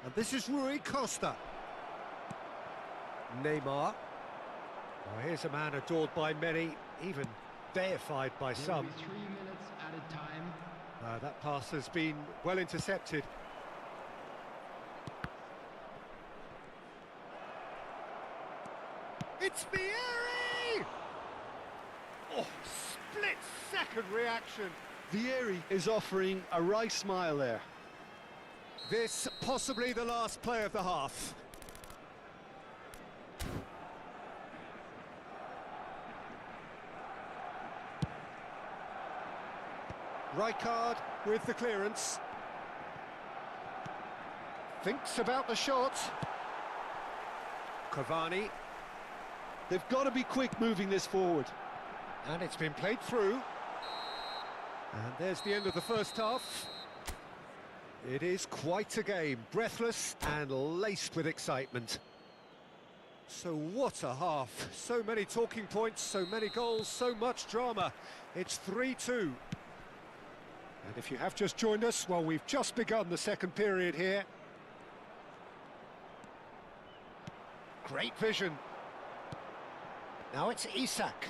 And this is Rui Costa. Neymar. Oh, here's a man adored by many, even deified by some. 3 minutes added time. That pass has been well intercepted. It's Vieri! Oh, split-second reaction. Vieri is offering a wry smile there. This possibly the last play of the half. Rijkaard with the clearance. Thinks about the shot. Cavani. They've got to be quick moving this forward. And it's been played through. And there's the end of the first half. It is quite a game, breathless and laced with excitement. So what a half. So many talking points, so many goals, so much drama. It's 3-2. And if you have just joined us, well, we've just begun the second period here. Great vision. Now it's Isak.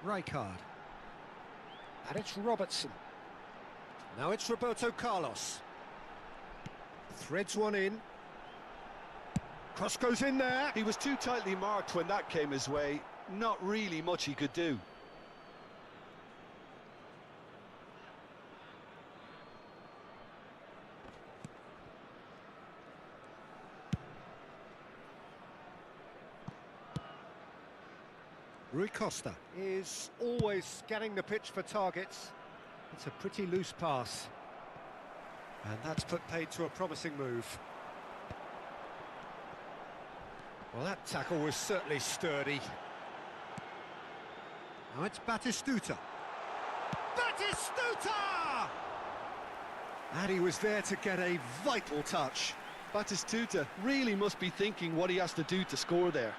Rijkaard. And it's Robertson. Now it's Roberto Carlos. Threads one in. Cross goes in there. He was too tightly marked when that came his way. Not really much he could do. Rui Costa is always scanning the pitch for targets. It's a pretty loose pass. And that's put paid to a promising move. Well, that tackle was certainly sturdy. Now it's Batistuta. Batistuta! And he was there to get a vital touch. Batistuta really must be thinking what he has to do to score there.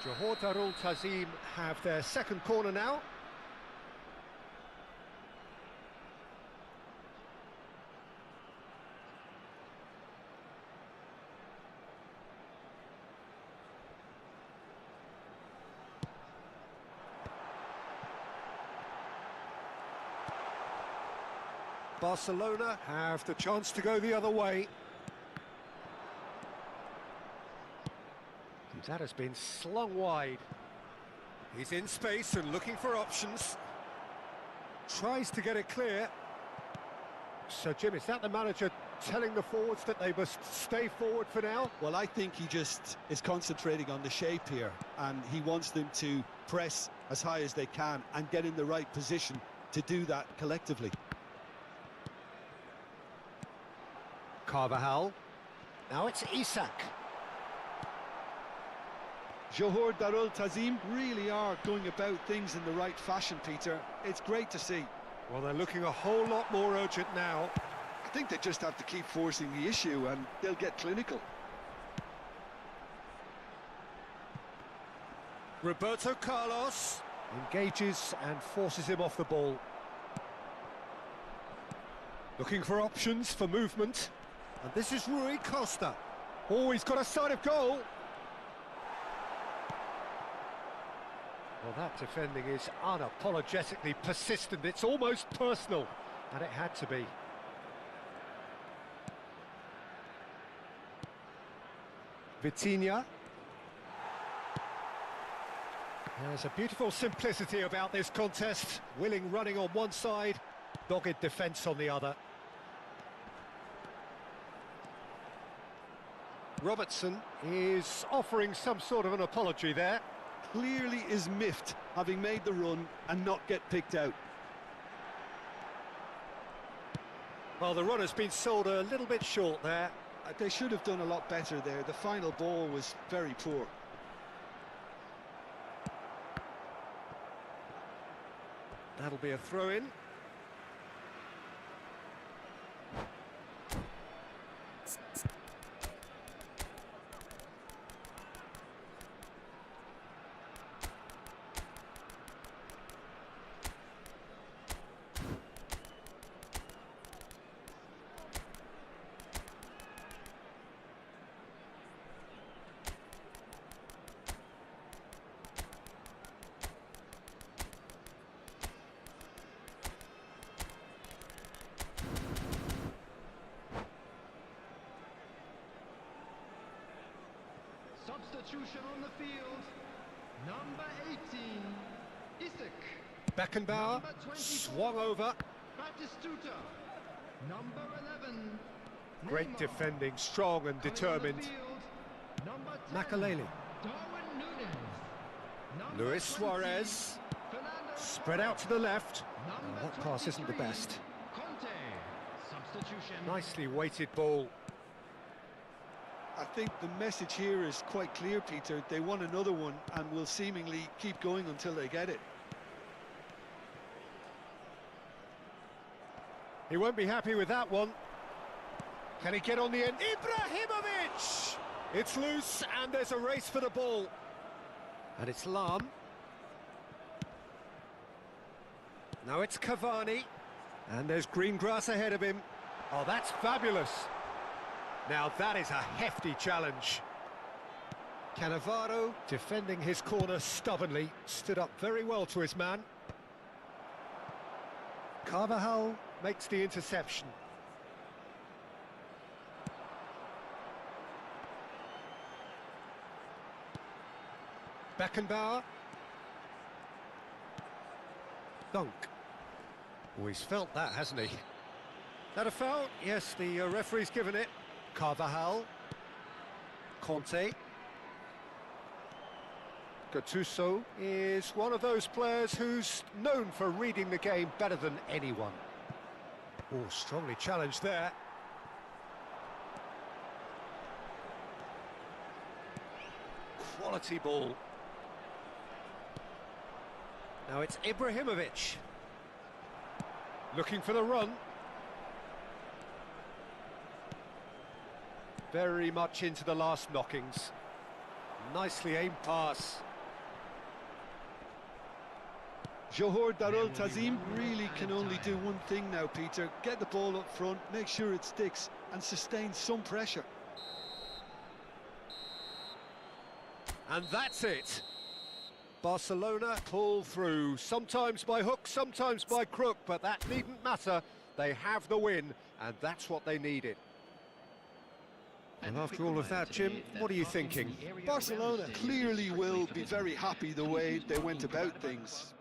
Johor Darul Ta'zim have their second corner now. Barcelona have the chance to go the other way. That has been slung wide. He's in space and looking for options. Tries to get it clear. So, Jim, is that the manager telling the forwards that they must stay forward for now? Well, I think he just is concentrating on the shape here, and he wants them to press as high as they can and get in the right position to do that collectively. Carvajal. Now it's Isak. Johor Darul Ta'zim really are going about things in the right fashion, Peter. It's great to see. Well, they're looking a whole lot more urgent now. I think they just have to keep forcing the issue and they'll get clinical. Roberto Carlos engages and forces him off the ball. Looking for options for movement. And this is Rui Costa. Oh, he's got a sight of goal. Well, that defending is unapologetically persistent. It's almost personal, and it had to be. Vitinha. There's a beautiful simplicity about this contest. Willing running on one side, dogged defence on the other. Robertson is offering some sort of an apology there. Clearly is miffed having made the run and not get picked out. Well, the run has been sold a little bit short there. They should have done a lot better there. The final ball was very poor. That'll be a throw-in. Substitution on the field. Number 18, Isak. Beckenbauer Number 24, swung over. Batistuta. Number 11, Great Neymar. defending, strong and Coming on the determined. field, number 10, Makaleli. Darwin Núñez. Number Luis 20, Suarez. Fernando Spread out to the left. Number That pass isn't the 23, best. Conte. Substitution. Nicely weighted ball. I think the message here is quite clear, Peter. They want another one and will seemingly keep going until they get it. He won't be happy with that one. Can he get on the end? Ibrahimovic! It's loose and there's a race for the ball. And it's Lahm. Now it's Cavani. And there's green grass ahead of him. Oh, that's fabulous. Now that is a hefty challenge. Cannavaro defending his corner stubbornly, stood up very well to his man. Carvajal makes the interception. Beckenbauer. Dunk. Oh, he's felt that, hasn't he? That a foul? Yes, the referee's given it. Carvajal. Conte. Gattuso is one of those players who's known for reading the game better than anyone. Oh, strongly challenged there. Quality ball. Now it's Ibrahimovic. Looking for the run. Very much into the last knockings. Nicely aimed pass. Johor Darul Tazim really can only do one thing now, Peter. Get the ball up front, make sure it sticks and sustain some pressure. And that's it. Barcelona pull through, sometimes by hook, sometimes by crook, but that needn't matter. They have the win, and that's what they needed. And after all of that, Jim, what are you thinking? Barcelona clearly will be very happy the way they went about things.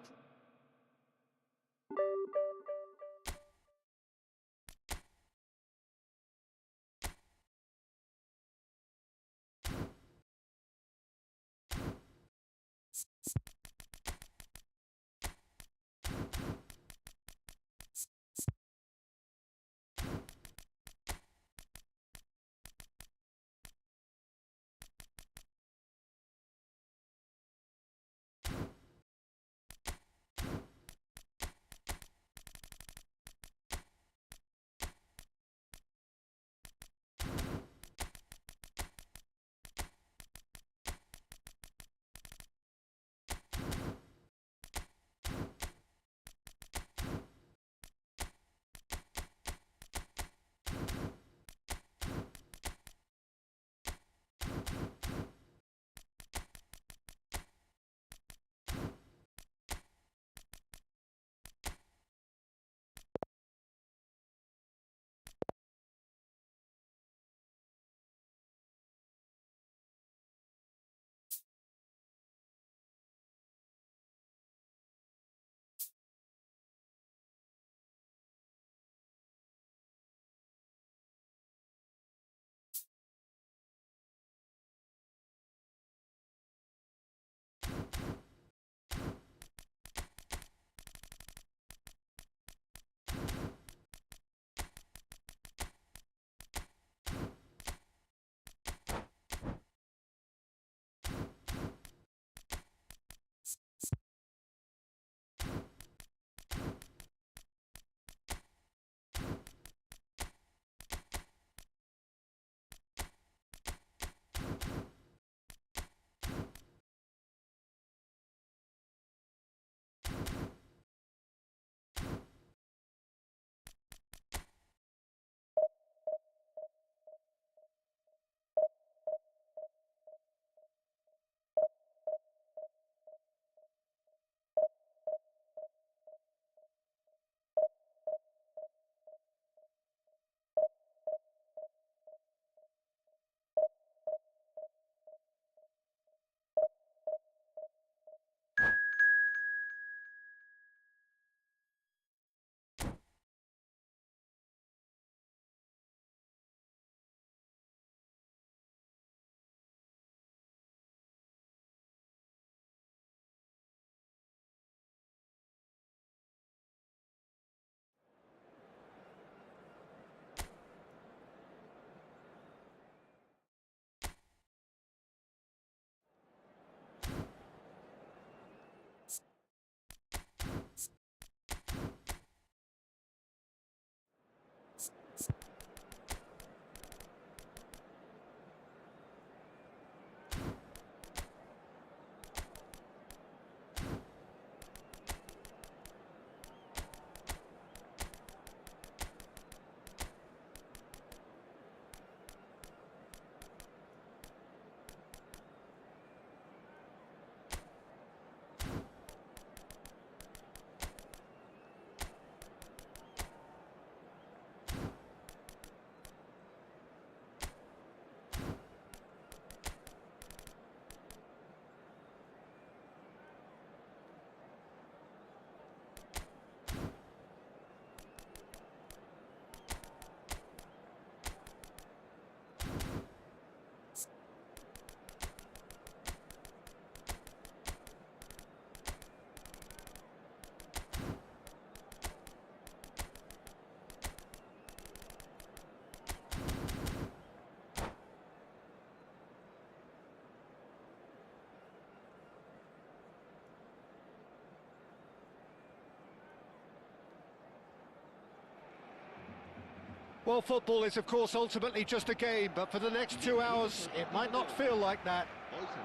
Well, football is, of course, ultimately just a game, but for the next 2 hours, it might not feel like that.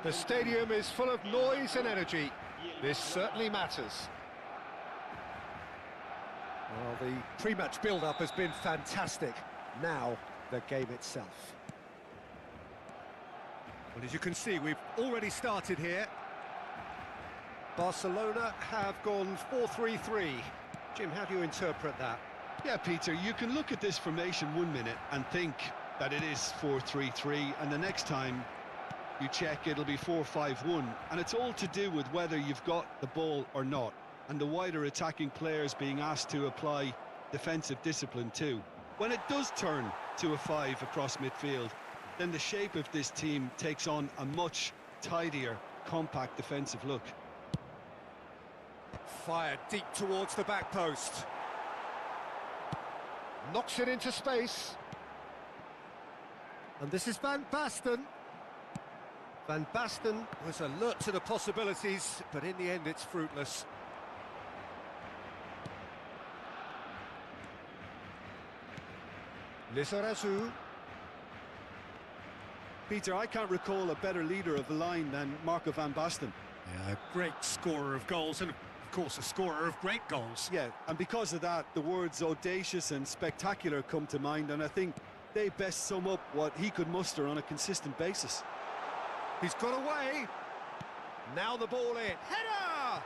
The stadium is full of noise and energy. This certainly matters. Well, the pre-match build-up has been fantastic. Now, the game itself. Well, as you can see, we've already started here. Barcelona have gone 4-3-3. Jim, how do you interpret that? Yeah, Peter, you can look at this formation 1 minute and think that it is 4-3-3, and the next time you check, it'll be 4-5-1, and it's all to do with whether you've got the ball or not, and the wider attacking players being asked to apply defensive discipline too. When it does turn to a 5 across midfield, then the shape of this team takes on a much tidier, compact defensive look. Fired deep towards the back post. Knocks it into space. And this is Van Basten. Van Basten was alert to the possibilities, but in the end it's fruitless. Lizarazu. Peter, I can't recall a better leader of the line than Marco van Basten. Yeah, a great scorer of goals and, of course, a scorer of great goals. Yeah, and because of that, the words audacious and spectacular come to mind, and I think they best sum up what he could muster on a consistent basis. He's got away. Now the ball in. Header!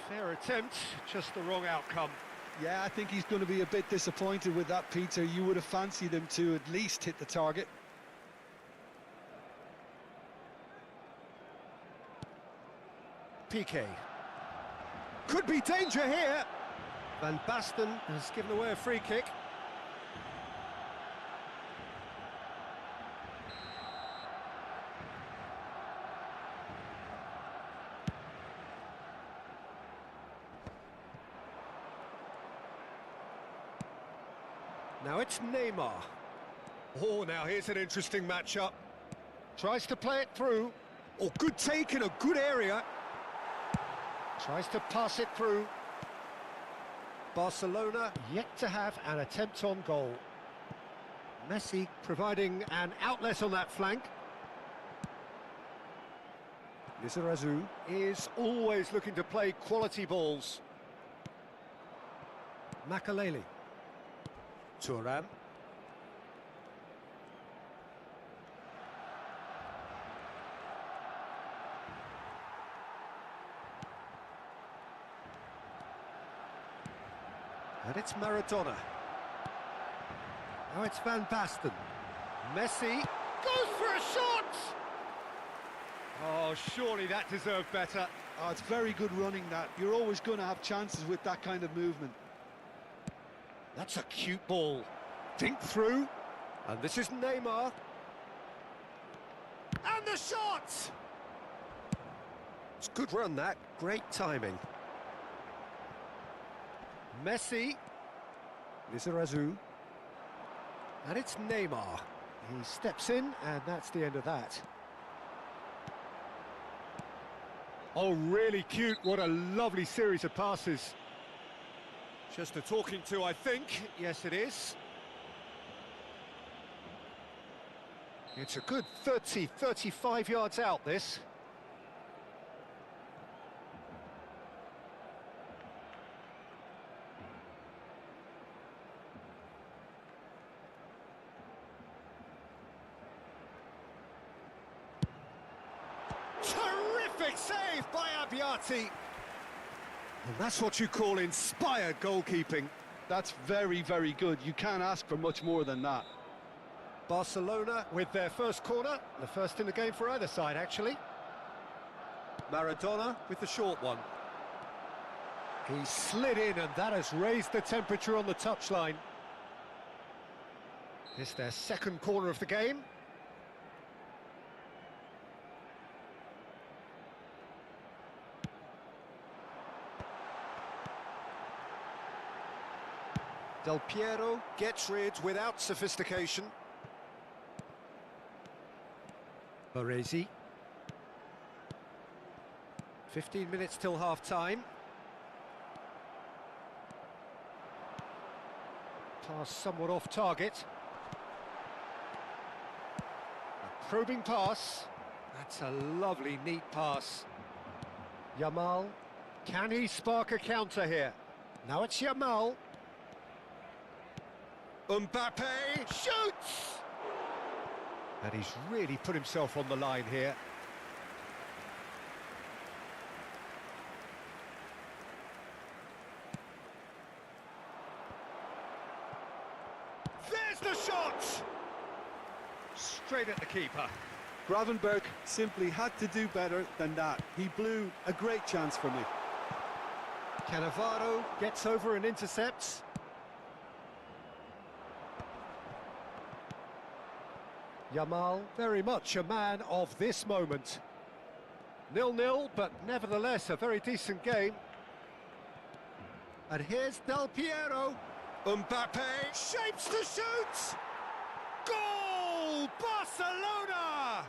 Fair attempt, just the wrong outcome. Yeah, I think he's going to be a bit disappointed with that, Peter. You would have fancied him to at least hit the target. Piqué. Could be danger here. Van Basten has given away a free kick. Now it's Neymar. Oh, now here's an interesting matchup. Tries to play it through. Oh, good take in a good area. Tries to pass it through. Barcelona yet to have an attempt on goal. Messi providing an outlet on that flank. Lizarazu is always looking to play quality balls. Makaleli. Thuram. And it's Maradona. Now it's Van Basten. Messi goes for a shot! Oh, surely that deserved better. Oh, it's very good running, that. You're always going to have chances with that kind of movement. That's a cute ball. Think through. And this is Neymar. And the shot! It's a good run, that. Great timing. Messi. Lizarazu. And it's Neymar. He steps in, and that's the end of that. Oh, really cute. What a lovely series of passes. Just a talking to, I think. Yes, it is. It's a good 30, 35 yards out, this. Terrific save by Abbiati. And that's what you call inspired goalkeeping. That's very, very good. You can't ask for much more than that. Barcelona with their first corner, the first in the game for either side, actually. Maradona with the short one. He slid in, and that has raised the temperature on the touchline. It's their second corner of the game. Del Piero gets rid without sophistication. Baresi. 15 minutes till half-time. Pass somewhat off target. A probing pass. That's a lovely, neat pass. Yamal. Can he spark a counter here? Now it's Yamal. Mbappe shoots! And he's really put himself on the line here. There's the shot! Straight at the keeper. Gravenberch simply had to do better than that. He blew a great chance for me. Cannavaro gets over and intercepts. Yamal, very much a man of this moment. 0-0, but nevertheless a very decent game. And here's Del Piero. Mbappe shapes to shoot! Goal! Barcelona!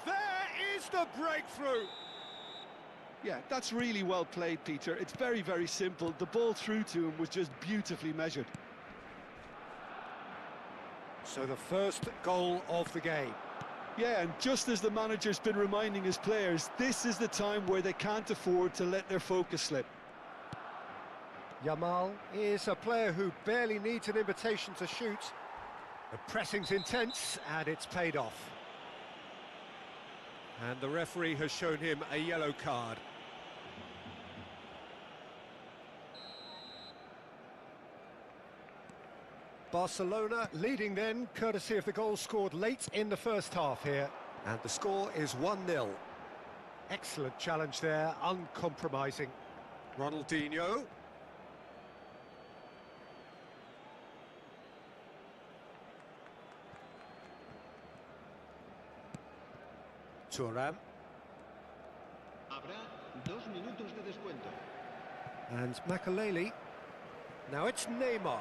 There is the breakthrough! Yeah, that's really well played, Peter. It's very, very simple. The ball through to him was just beautifully measured. So the first goal of the game. Yeah, and just as the manager's been reminding his players, this is the time where they can't afford to let their focus slip. Yamal is a player who barely needs an invitation to shoot. The pressing's intense, and it's paid off. And the referee has shown him a yellow card. Barcelona leading then, courtesy of the goal scored late in the first half here. And the score is 1-0. Excellent challenge there, uncompromising. Ronaldinho. Thuram. Habrá 2 minutos de descuento. And Makaleli. Now it's Neymar.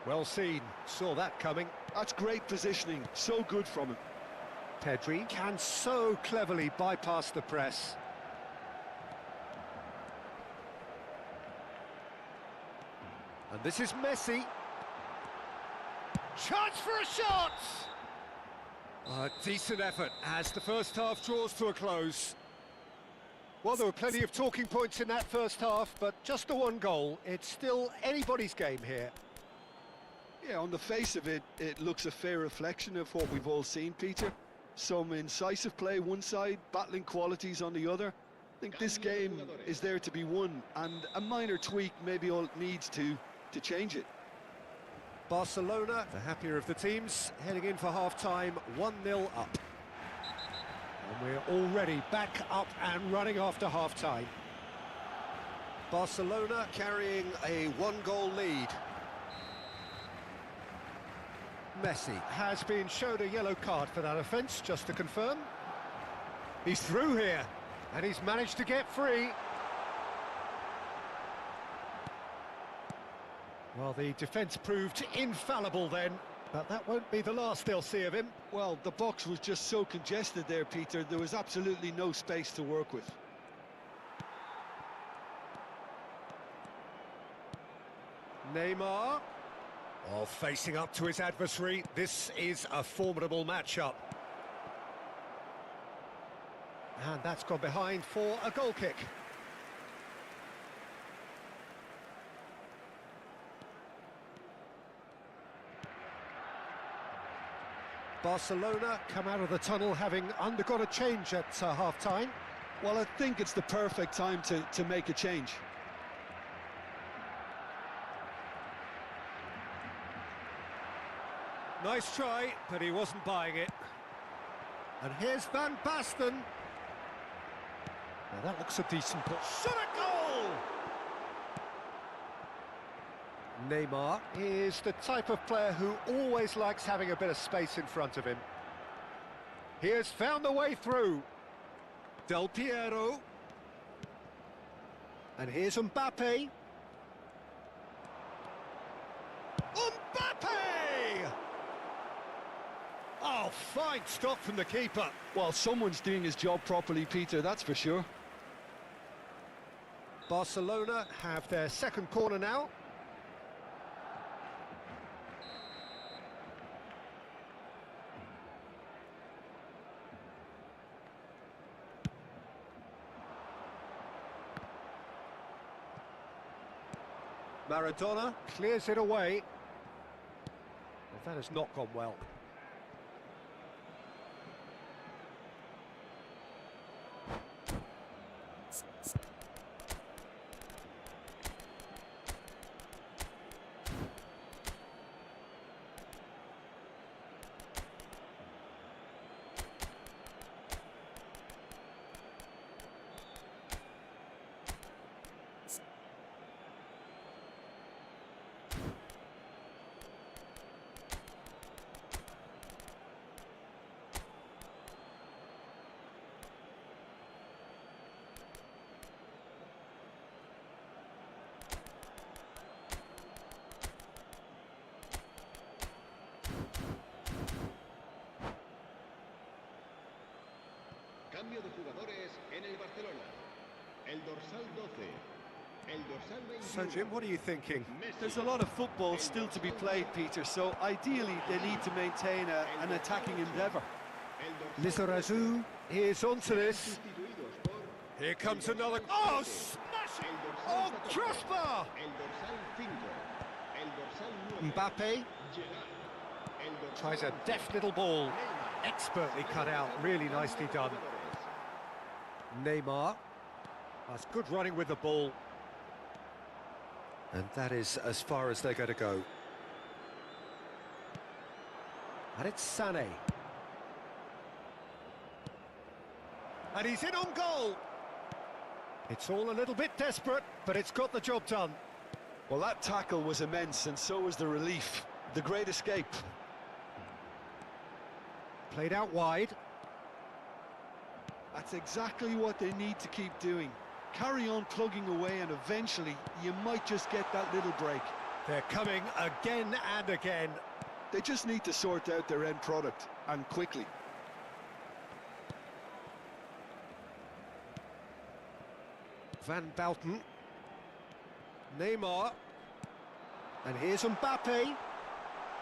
Well seen, saw that coming. That's great positioning, so good from him. Pedri can so cleverly bypass the press. And this is Messi. Chance for a shot! A decent effort as the first half draws to a close. Well, there were plenty of talking points in that first half, but just the one goal. It's still anybody's game here. Yeah, on the face of it, it looks a fair reflection of what we've all seen, Peter. Some incisive play one side, battling qualities on the other. I think this game is there to be won, and a minor tweak maybe all it needs to change it. Barcelona, the happier of the teams, heading in for half-time, 1-0 up. And we're already back up and running after half-time. Barcelona carrying a one-goal lead. Messi has been showed a yellow card for that offence, just to confirm. He's through here, and he's managed to get free. Well, the defence proved infallible then, but that won't be the last they'll see of him. Well, the box was just so congested there, Peter. There was absolutely no space to work with. Neymar. Oh, facing up to his adversary. This is a formidable matchup. And that's gone behind for a goal kick. Barcelona come out of the tunnel having undergone a change at half-time. Well, I think it's the perfect time to make a change. Nice try, but he wasn't buying it. And here's Van Basten. Now that looks a decent ball. Shot a goal! Neymar is the type of player who always likes having a bit of space in front of him. He has found a way through. Del Piero. And here's Mbappe. Mbappe! Oh, fine stop from the keeper. Well, someone's doing his job properly, Peter, that's for sure. Barcelona have their second corner now. Maradona clears it away. Well, that has not gone well. Cambio de jugadores en el Barcelona. El dorsal 12. El dorsal 21. So, Jim, what are you thinking? There's a lot of football still to be played, Peter, so ideally they need to maintain an attacking endeavour. Lizarazu is onto this. Sustituidos por Here comes another. Oh, smashing! Oh, crossbar! el dorsal 5. El dorsal 9. Mbappe Gerard. El dorsal tries a 11. deft little ball. Expertly cut out, really nicely done. Neymar. That's good running with the ball. And that is as far as they're going to go. And it's Sané. And he's in on goal. It's all a little bit desperate, but it's got the job done. Well, that tackle was immense, and so was the relief. The great escape. Played out wide. That's exactly what they need to keep doing. Carry on plugging away, and eventually you might just get that little break. They're coming again and again. They just need to sort out their end product, and quickly. Van Bouten. Neymar. And here's Mbappe.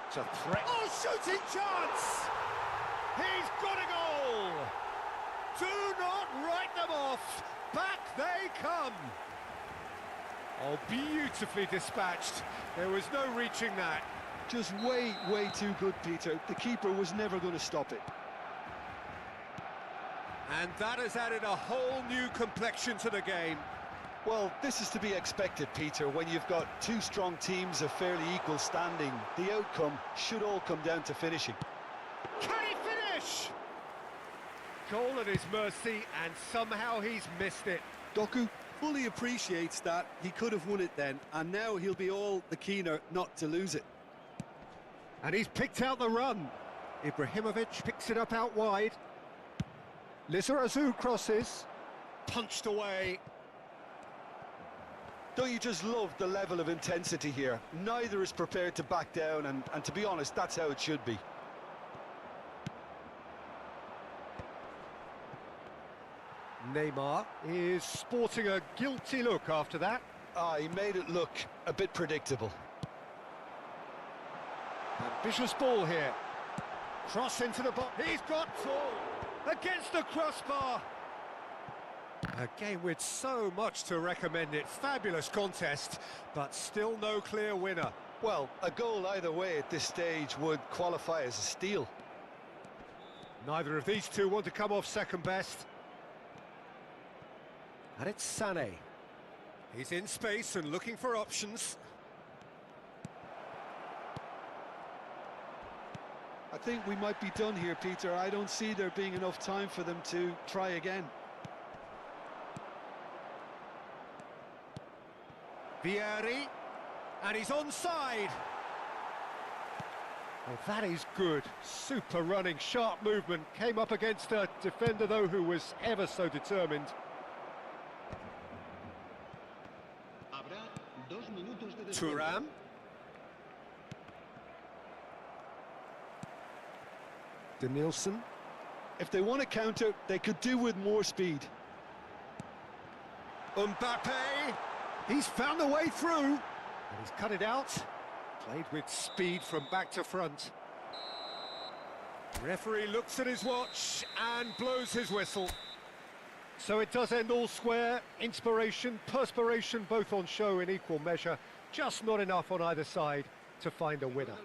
It's a threat. Oh, shooting chance! He's got a goal! Do not write them off! Back they come! Oh, beautifully dispatched. There was no reaching that. Just way too good, Peter. The keeper was never going to stop it. And that has added a whole new complexion to the game. Well, this is to be expected, Peter. When you've got two strong teams of fairly equal standing, the outcome should all come down to finishing. Can he finish? Goal at his mercy, and somehow he's missed it. Doku fully appreciates that he could have won it then, and now he'll be all the keener not to lose it. And he's picked out the run. Ibrahimovic picks it up out wide. Lizarazu crosses. Punched away. Don't you just love the level of intensity here? Neither is prepared to back down, and to be honest, that's how it should be. Neymar is sporting a guilty look after that. He made it look a bit predictable. Ambitious ball here. Cross into the box. He's got full against the crossbar. A game with so much to recommend it. Fabulous contest, but still no clear winner. Well, a goal either way at this stage would qualify as a steal. Neither of these two want to come off second best. And it's Sané. He's in space and looking for options. I think we might be done here, Peter. I don't see there being enough time for them to try again. Vieri, and he's onside. Well, that is good. Super running, sharp movement. Came up against a defender, though, who was ever so determined. Habrá 2 minutos de descuento. Thuram. Denilson. If they want to counter, they could do with more speed. Mbappe. He's found a way through. And he's cut it out. Played with speed from back to front. Referee looks at his watch and blows his whistle. So it does end all square. Inspiration, perspiration, both on show in equal measure. Just not enough on either side to find a winner.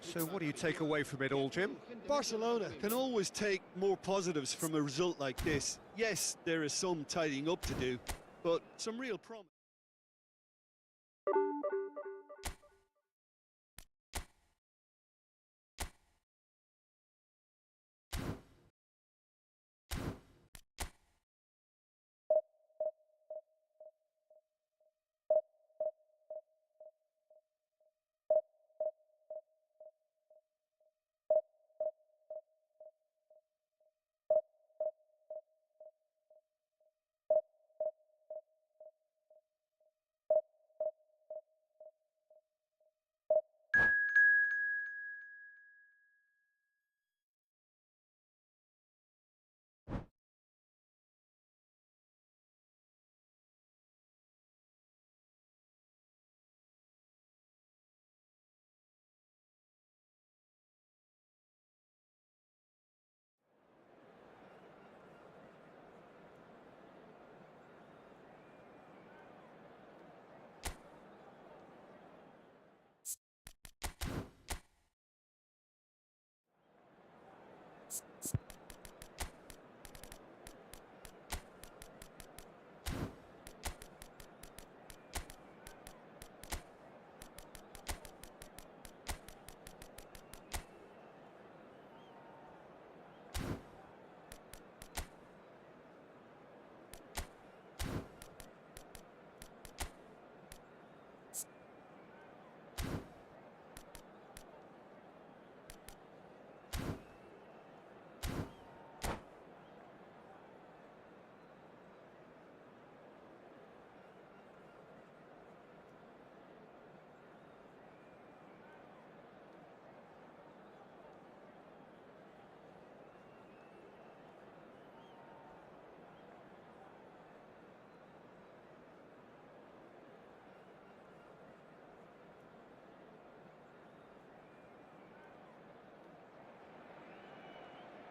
So what do you take away from it all, Jim? Barcelona can always take more positives from a result like this. Yes, there is some tidying up to do, but some real promise.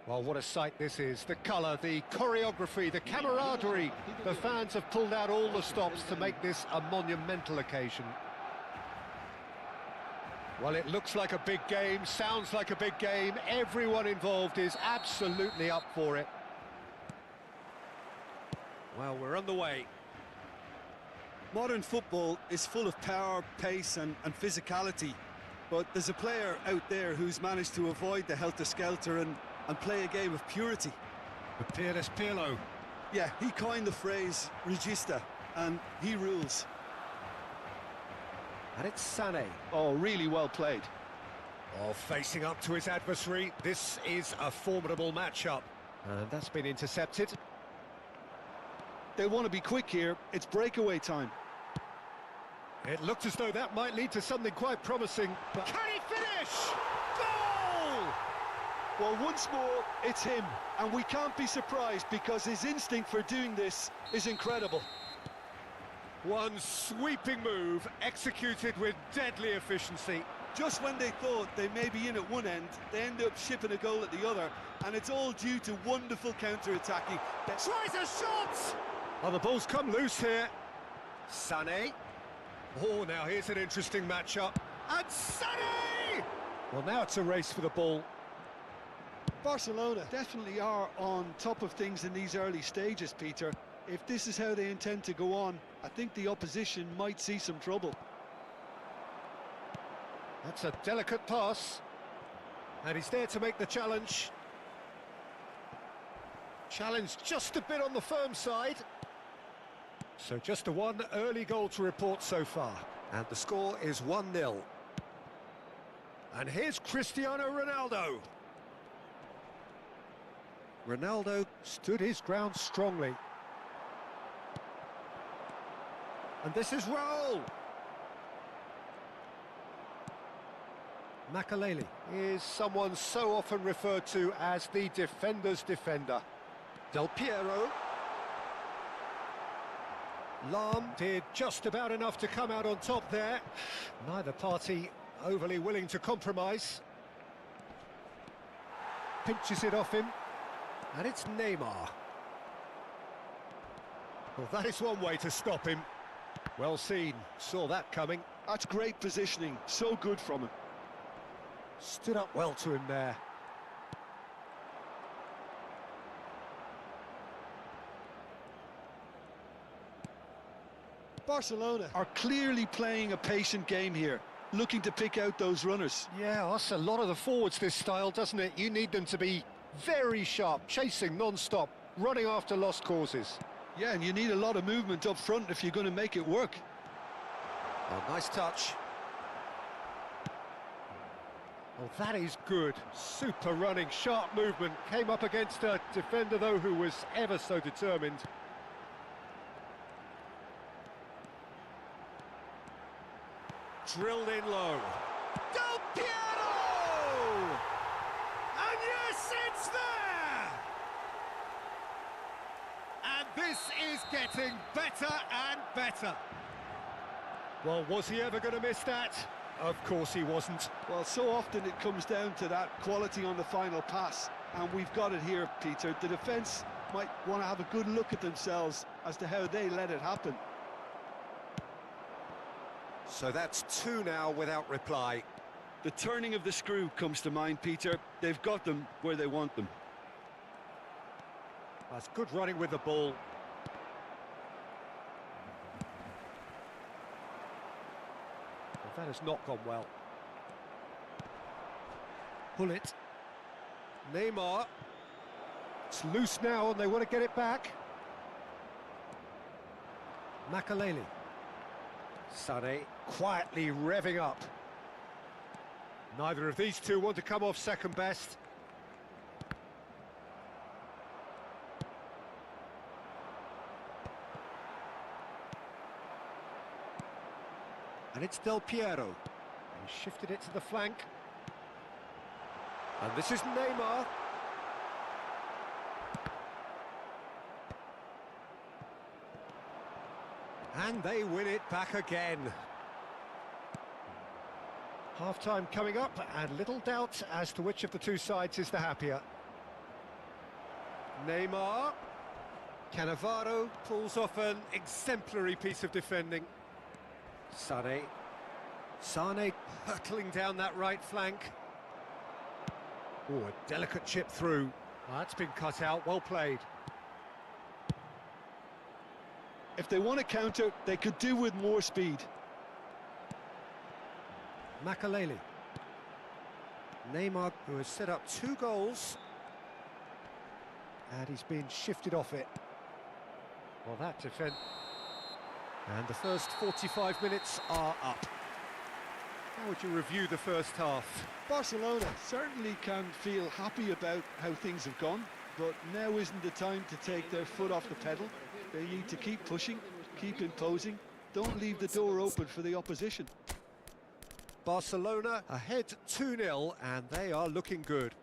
Well, what a sight this is. The colour, the choreography, the camaraderie. The fans have pulled out all the stops to make this a monumental occasion. Well, it looks like a big game, sounds like a big game. Everyone involved is absolutely up for it. Well, we're underway. Modern football is full of power, pace and physicality, but there's a player out there who's managed to avoid the helter-skelter and play a game of purity. Pires Pirlo. Yeah, he coined the phrase regista, and he rules. And it's Sané. Oh, really well played. Oh, facing up to his adversary. This is a formidable matchup. And that's been intercepted. They want to be quick here. It's breakaway time. It looked as though that might lead to something quite promising. But can he finish? Goal! Well, once more, it's him. And we can't be surprised because his instinct for doing this is incredible. One sweeping move, executed with deadly efficiency. Just when they thought they may be in at one end, they end up shipping a goal at the other, and it's all due to wonderful counter-attacking. Tries a shot! Oh, the ball's come loose here. Sané. Oh, now here's an interesting matchup. And Sané! Well, now it's a race for the ball. Barcelona definitely are on top of things in these early stages, Peter. If this is how they intend to go on, I think the opposition might see some trouble. That's a delicate pass. And he's there to make the challenge. Challenge just a bit on the firm side. So just the one early goal to report so far. And the score is 1-0. And here's Cristiano Ronaldo. Ronaldo stood his ground strongly. And this is Raul. Makaleli is someone so often referred to as the defender's defender. Del Piero. Lahm did just about enough to come out on top there. Neither party overly willing to compromise. Pinches it off him. And it's Neymar. Well, that is one way to stop him. Well seen, saw that coming. That's great positioning, so good from him. Stood up well to him there. Barcelona are clearly playing a patient game here, looking to pick out those runners. Yeah, that's a lot of the forwards, this style, doesn't it? You need them to be very sharp, chasing non-stop, running after lost causes. Yeah, and you need a lot of movement up front if you're going to make it work. Oh, nice touch. Oh, that is good. Super running, sharp movement. Came up against a defender, though, who was ever so determined. Drilled in low. Del Piero! And yes, it's there! And this is getting better and better. Well, was he ever going to miss that? Of course he wasn't. Well, so often it comes down to that quality on the final pass, and we've got it here, Peter. The defence might want to have a good look at themselves as to how they let it happen. So that's two now without reply. The turning of the screw comes to mind, Peter. They've got them where they want them. That's good running with the ball. Well, that has not gone well. Pull it. Neymar. It's loose now and they want to get it back. Makaleli. Sané quietly revving up. Neither of these two want to come off second best. And it's Del Piero. He shifted it to the flank. And this is Neymar. And they win it back again. Half-time coming up, and little doubt as to which of the two sides is the happier. Neymar. Cannavaro pulls off an exemplary piece of defending. Sané. Sané hurtling down that right flank. Oh, a delicate chip through. Well, that's been cut out, well played. If they want to counter, they could do with more speed. Makaleli. Neymar, who has set up 2 goals. And he's been shifted off it. Well, that defence... And the first 45 minutes are up. How would you review the first half? Barcelona certainly can feel happy about how things have gone, but now isn't the time to take their foot off the pedal. They need to keep pushing, keep imposing, don't leave the door open for the opposition. Barcelona ahead 2-0, and they are looking good.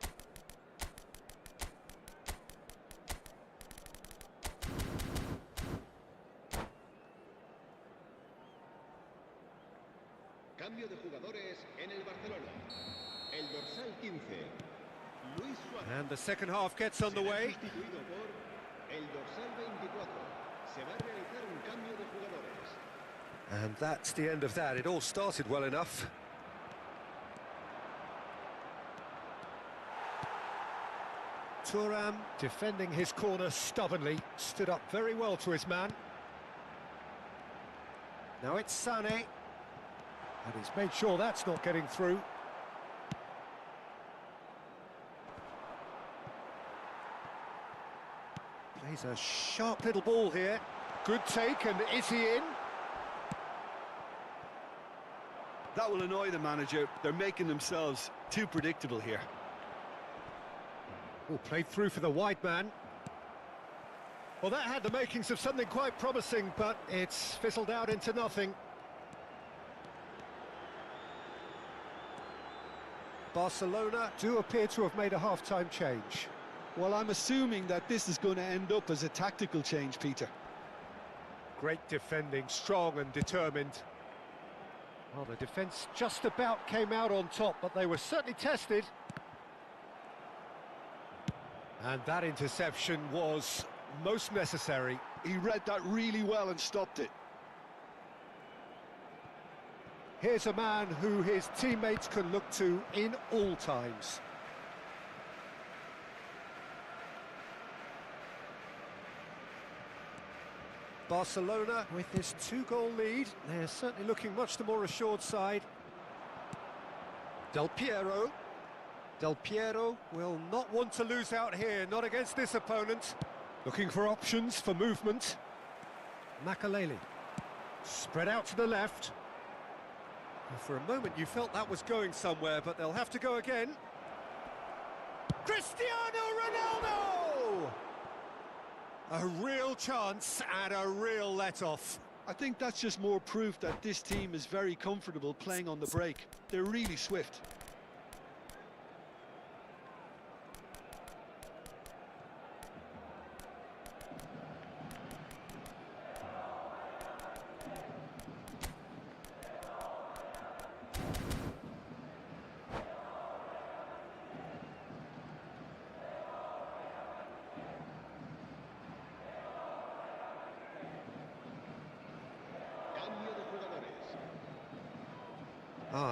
Cambio de jugadores en el Barcelona. El dorsal 15, Luis Suárez. And the second half gets Será underway. sustituido por el dorsal 24. Se va a realizar un cambio de jugadores. And that's the end of that. It all started well enough. Thuram defending his corner stubbornly, stood up very well to his man. Now it's Sané, and he's made sure that's not getting through. Plays a sharp little ball here. Good take, and is he in? That will annoy the manager. They're making themselves too predictable here. Oh, played through for the wide man. Well, that had the makings of something quite promising, but it's fizzled out into nothing. Barcelona do appear to have made a half-time change. Well, I'm assuming that this is going to end up as a tactical change, Peter. Great defending, strong and determined. Well, the defence just about came out on top, but they were certainly tested. And that interception was most necessary. He read that really well and stopped it. Here's a man who his teammates can look to in all times. Barcelona with this 2-goal lead. They're certainly looking much the more assured side. Del Piero. Del Piero will not want to lose out here, not against this opponent. Looking for options for movement. Makaleli. Spread out to the left. Well, for a moment you felt that was going somewhere, but they'll have to go again. Cristiano Ronaldo! A real chance and a real let-off. I think that's just more proof that this team is very comfortable playing on the break. They're really swift.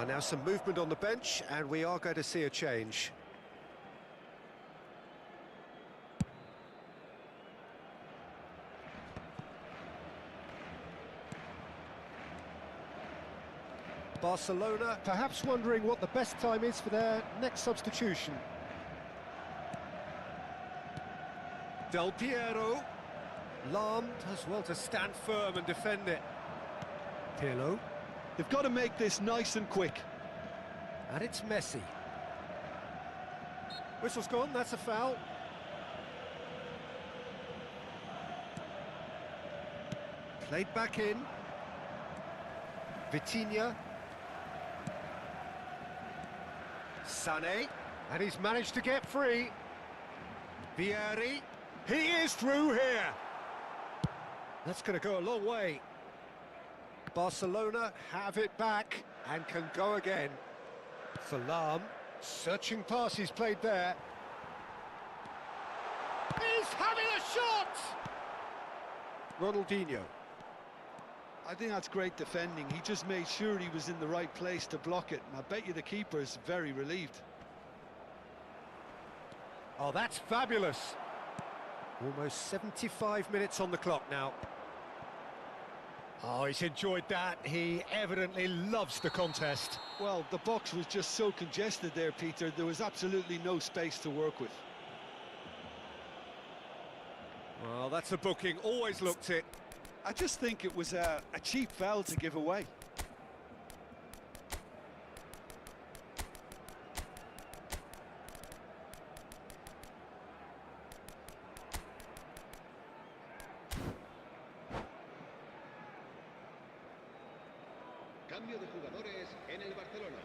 Now some movement on the bench, and we are going to see a change. Barcelona perhaps wondering what the best time is for their next substitution. Del Piero. Lahm does well to stand firm and defend it. Pirlo. They've got to make this nice and quick. And it's Messi. Whistle's gone, that's a foul. Played back in. Vitinha. Sané. And he's managed to get free. Vieri. He is through here. That's going to go a long way. Barcelona have it back and can go again. For Lahm, searching pass he's played there. He's having a shot! Ronaldinho. I think that's great defending. He just made sure he was in the right place to block it. And I bet you the keeper's very relieved. Oh, that's fabulous. Almost 75 minutes on the clock now. Oh, he's enjoyed that. He evidently loves the contest. Well, the box was just so congested there, Peter. There was absolutely no space to work with. Well, that's a booking. Always looked it. I just think it was a cheap foul to give away. Cambio de jugadores en el Barcelona.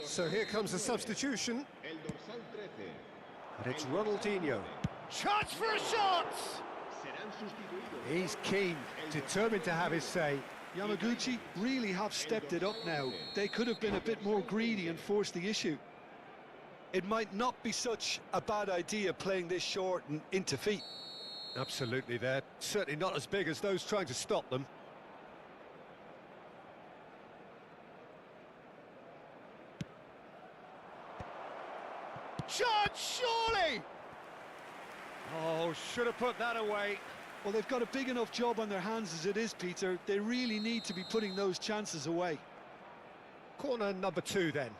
So here comes the substitution. El dorsal 13. And it's Ronaldinho. Chance for a shot! Serán sustituidos. He's keen, determined to have his say. Yamaguchi really have stepped it up now. They could have been a bit more greedy and forced the issue. It might not be such a bad idea playing this short and into feet. Absolutely, they're certainly not as big as those trying to stop them. Chance, surely! Oh, should have put that away. Well, they've got a big enough job on their hands as it is, Peter. They really need to be putting those chances away. Corner number 2 then.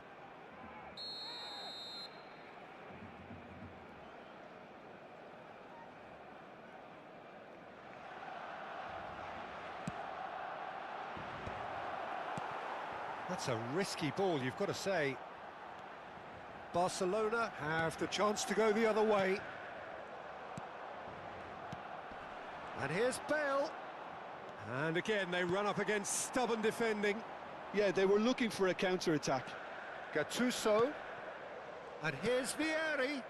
That's a risky ball, you've got to say. Barcelona have the chance to go the other way. And here's Bale. And again, they run up against stubborn defending. Yeah, they were looking for a counter-attack. Gattuso. And here's Vieri.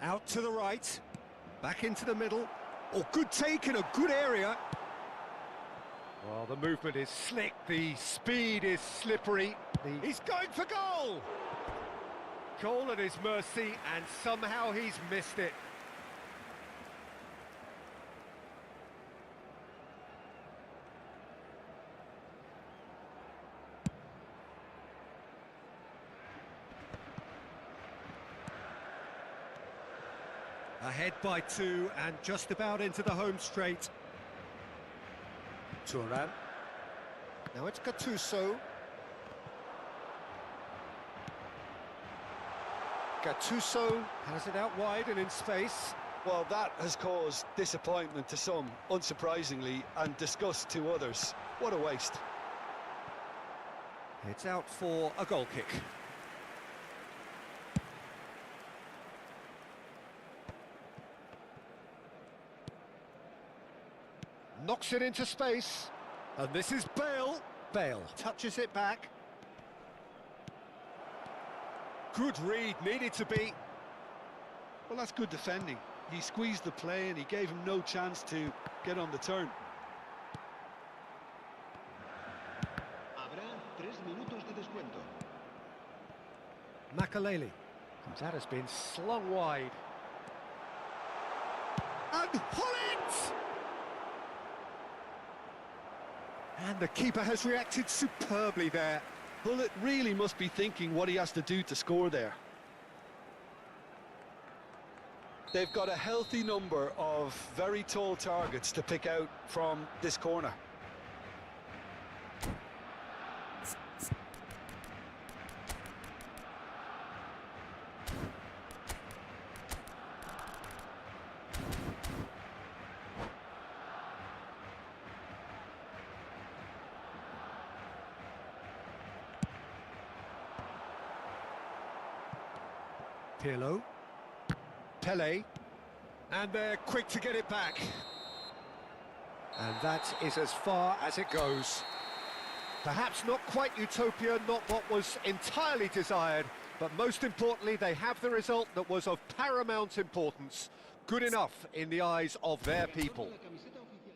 Out to the right. Back into the middle. Oh, good take in a good area. Well, the movement is slick, the speed is slippery. He's going for goal! Goal at his mercy, and somehow he's missed it. Ahead by 2 and just about into the home straight. Thuram. Now it's Gattuso. Gattuso has it out wide and in space. Well, that has caused disappointment to some, unsurprisingly, and disgust to others. What a waste. It's out for a goal kick. Knocks it into space. And this is Bale. Bale touches it back. Good read, needed to be. Well, that's good defending. He squeezed the play and he gave him no chance to get on the turn. Habrá 3 minutos de descuento. Makaleli. That has been slung wide. And Hullet! And the keeper has reacted superbly there. Hullet really must be thinking what he has to do to score there. They've got a healthy number of very tall targets to pick out from this corner. Pirlo. Pele. And they're quick to get it back. And that is as far as it goes. Perhaps not quite utopia, not what was entirely desired, but most importantly, they have the result that was of paramount importance. Good enough in the eyes of their people. La camiseta oficial de...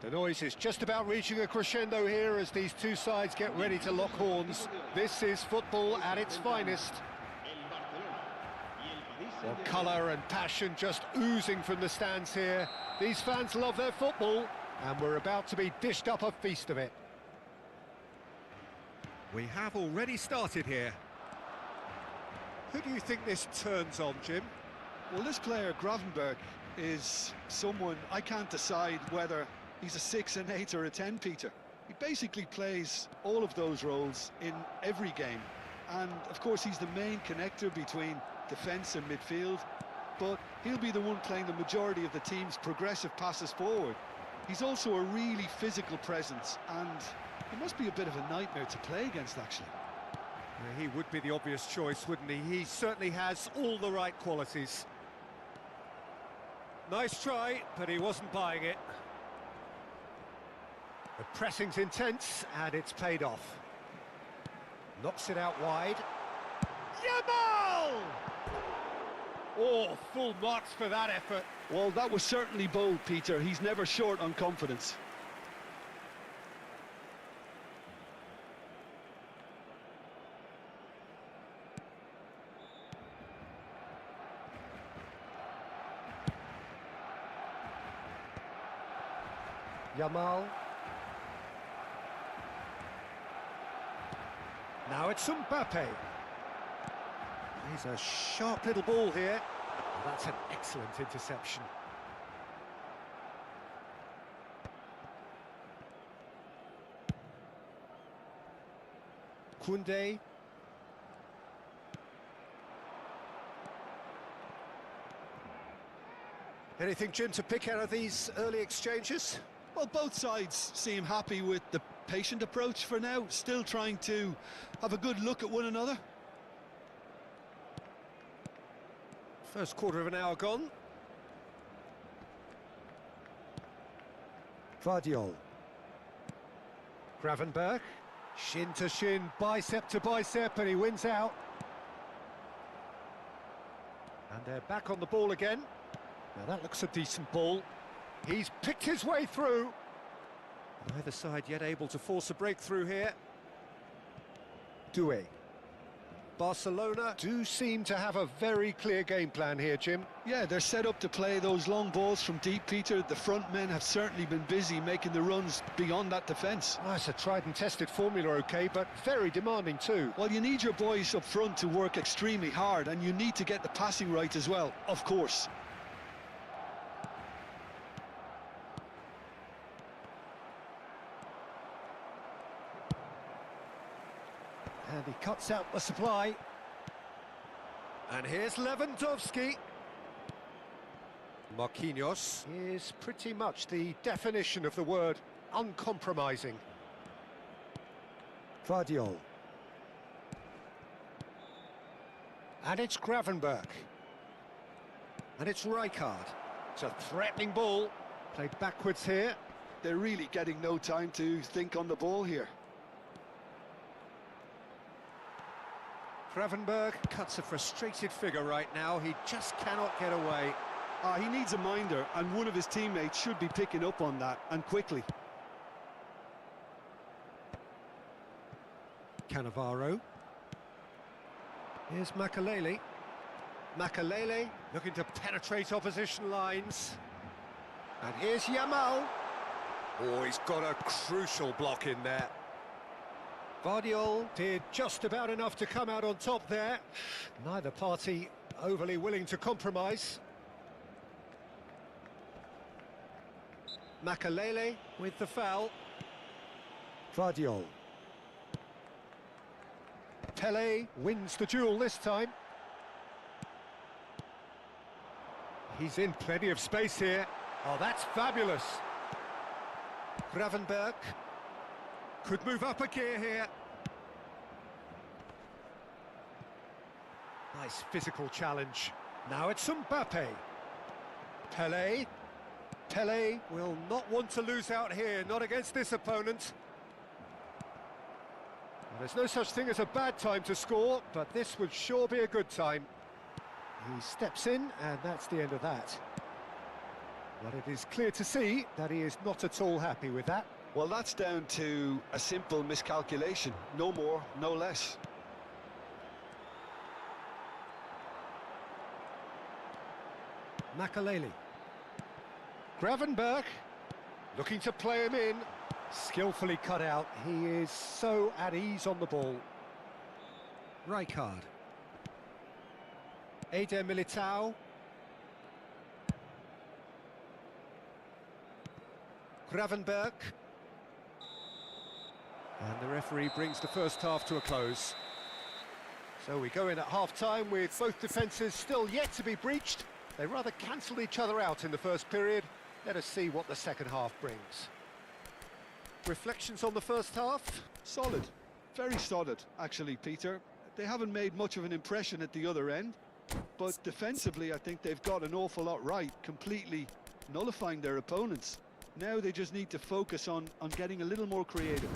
The noise is just about reaching a crescendo here as these two sides get ready to lock horns. This is football at its finest. El Barcelona y el Paris Well, Saint-Germain. colour and passion just oozing from the stands here. These fans love their football, and we're about to be dished up a feast of it. We have already started here. Who do you think this turns on, Jim? Well, this player, Gravenberg, is someone I can't decide whether he's a 6, an 8 or a 10, Peter. He basically plays all of those roles in every game. And, of course, he's the main connector between defence and midfield. But he'll be the one playing the majority of the team's progressive passes forward. He's also a really physical presence, and he must be a bit of a nightmare to play against, actually. He would be the obvious choice, wouldn't he? He certainly has all the right qualities. Nice try, but he wasn't buying it. The pressing's intense, and it's paid off. Knocks it out wide. Yamal! Oh, full marks for that effort. Well, that was certainly bold, Peter. He's never short on confidence. Yamal. Now it's Mbappe. He's a sharp little ball here. Oh, that's an excellent interception. Koundé. Anything, Jim, to pick out of these early exchanges? Well, both sides seem happy with the patient approach for now, still trying to have a good look at one another. First quarter of an hour gone. Vardiol. Gravenberch. Shin to shin, bicep to bicep, and he wins out. And they're back on the ball again. Now that looks a decent ball. He's picked his way through. Neither side yet able to force a breakthrough here. Doué. Barcelona do seem to have a very clear game plan here, Jim. Yeah, they're set up to play those long balls from deep, Peter. The front men have certainly been busy making the runs beyond that defence. Oh, it's a tried and tested formula, okay, but very demanding too. Well, you need your boys up front to work extremely hard, and you need to get the passing right as well, of course. And he cuts out the supply. And here's Lewandowski. Marquinhos is pretty much the definition of the word uncompromising. Vardiol. And it's Gravenberch. And it's Rijkaard. It's a threatening ball. Played backwards here. They're really getting no time to think on the ball here. Gravenberch cuts a frustrated figure right now. He just cannot get away. He needs a minder, and one of his teammates should be picking up on that, and quickly. Cannavaro. Here's Makalele. Makalele looking to penetrate opposition lines. And here's Yamal. Oh, he's got a crucial block in there. Vardiol did just about enough to come out on top there. Neither party overly willing to compromise. Makalele with the foul. Vardiol. Pelé wins the duel this time. He's in plenty of space here. Oh, that's fabulous. Gravenberch could move up a gear here. Nice physical challenge. Now it's Mbappe. Pelé. Pelé will not want to lose out here, not against this opponent. There's no such thing as a bad time to score, but this would sure be a good time. He steps in, and that's the end of that. But it is clear to see that he is not at all happy with that. Well, that's down to a simple miscalculation. No more, no less. Makalele. Gravenberch looking to play him in. Skillfully cut out. He is so at ease on the ball. Rijkaard. Eder Militao. Gravenberch. And the referee brings the first half to a close. So we go in at half-time with both defences still yet to be breached. They rather cancelled each other out in the first period. Let us see what the second half brings. Reflections on the first half? Solid. Very solid, actually, Peter. They haven't made much of an impression at the other end, but defensively I think they've got an awful lot right, completely nullifying their opponents. Now they just need to focus on getting a little more creative.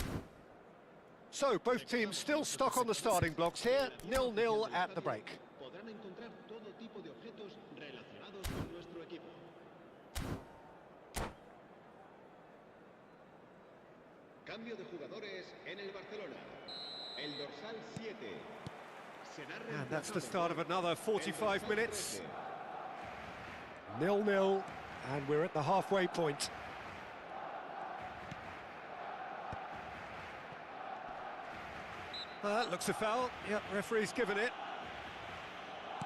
So, both teams still stuck on the starting blocks here, 0-0 at the break. Podrán encontrar todo tipo de objetos relacionados con nuestro equipo. Cambio de jugadores en el Barcelona. El dorsal 7. Será And that's the reemplazado start of por another el 45 dorsal minutes. 13. 0-0, and we're at the halfway point. Looks a foul. Yep, referee's given it.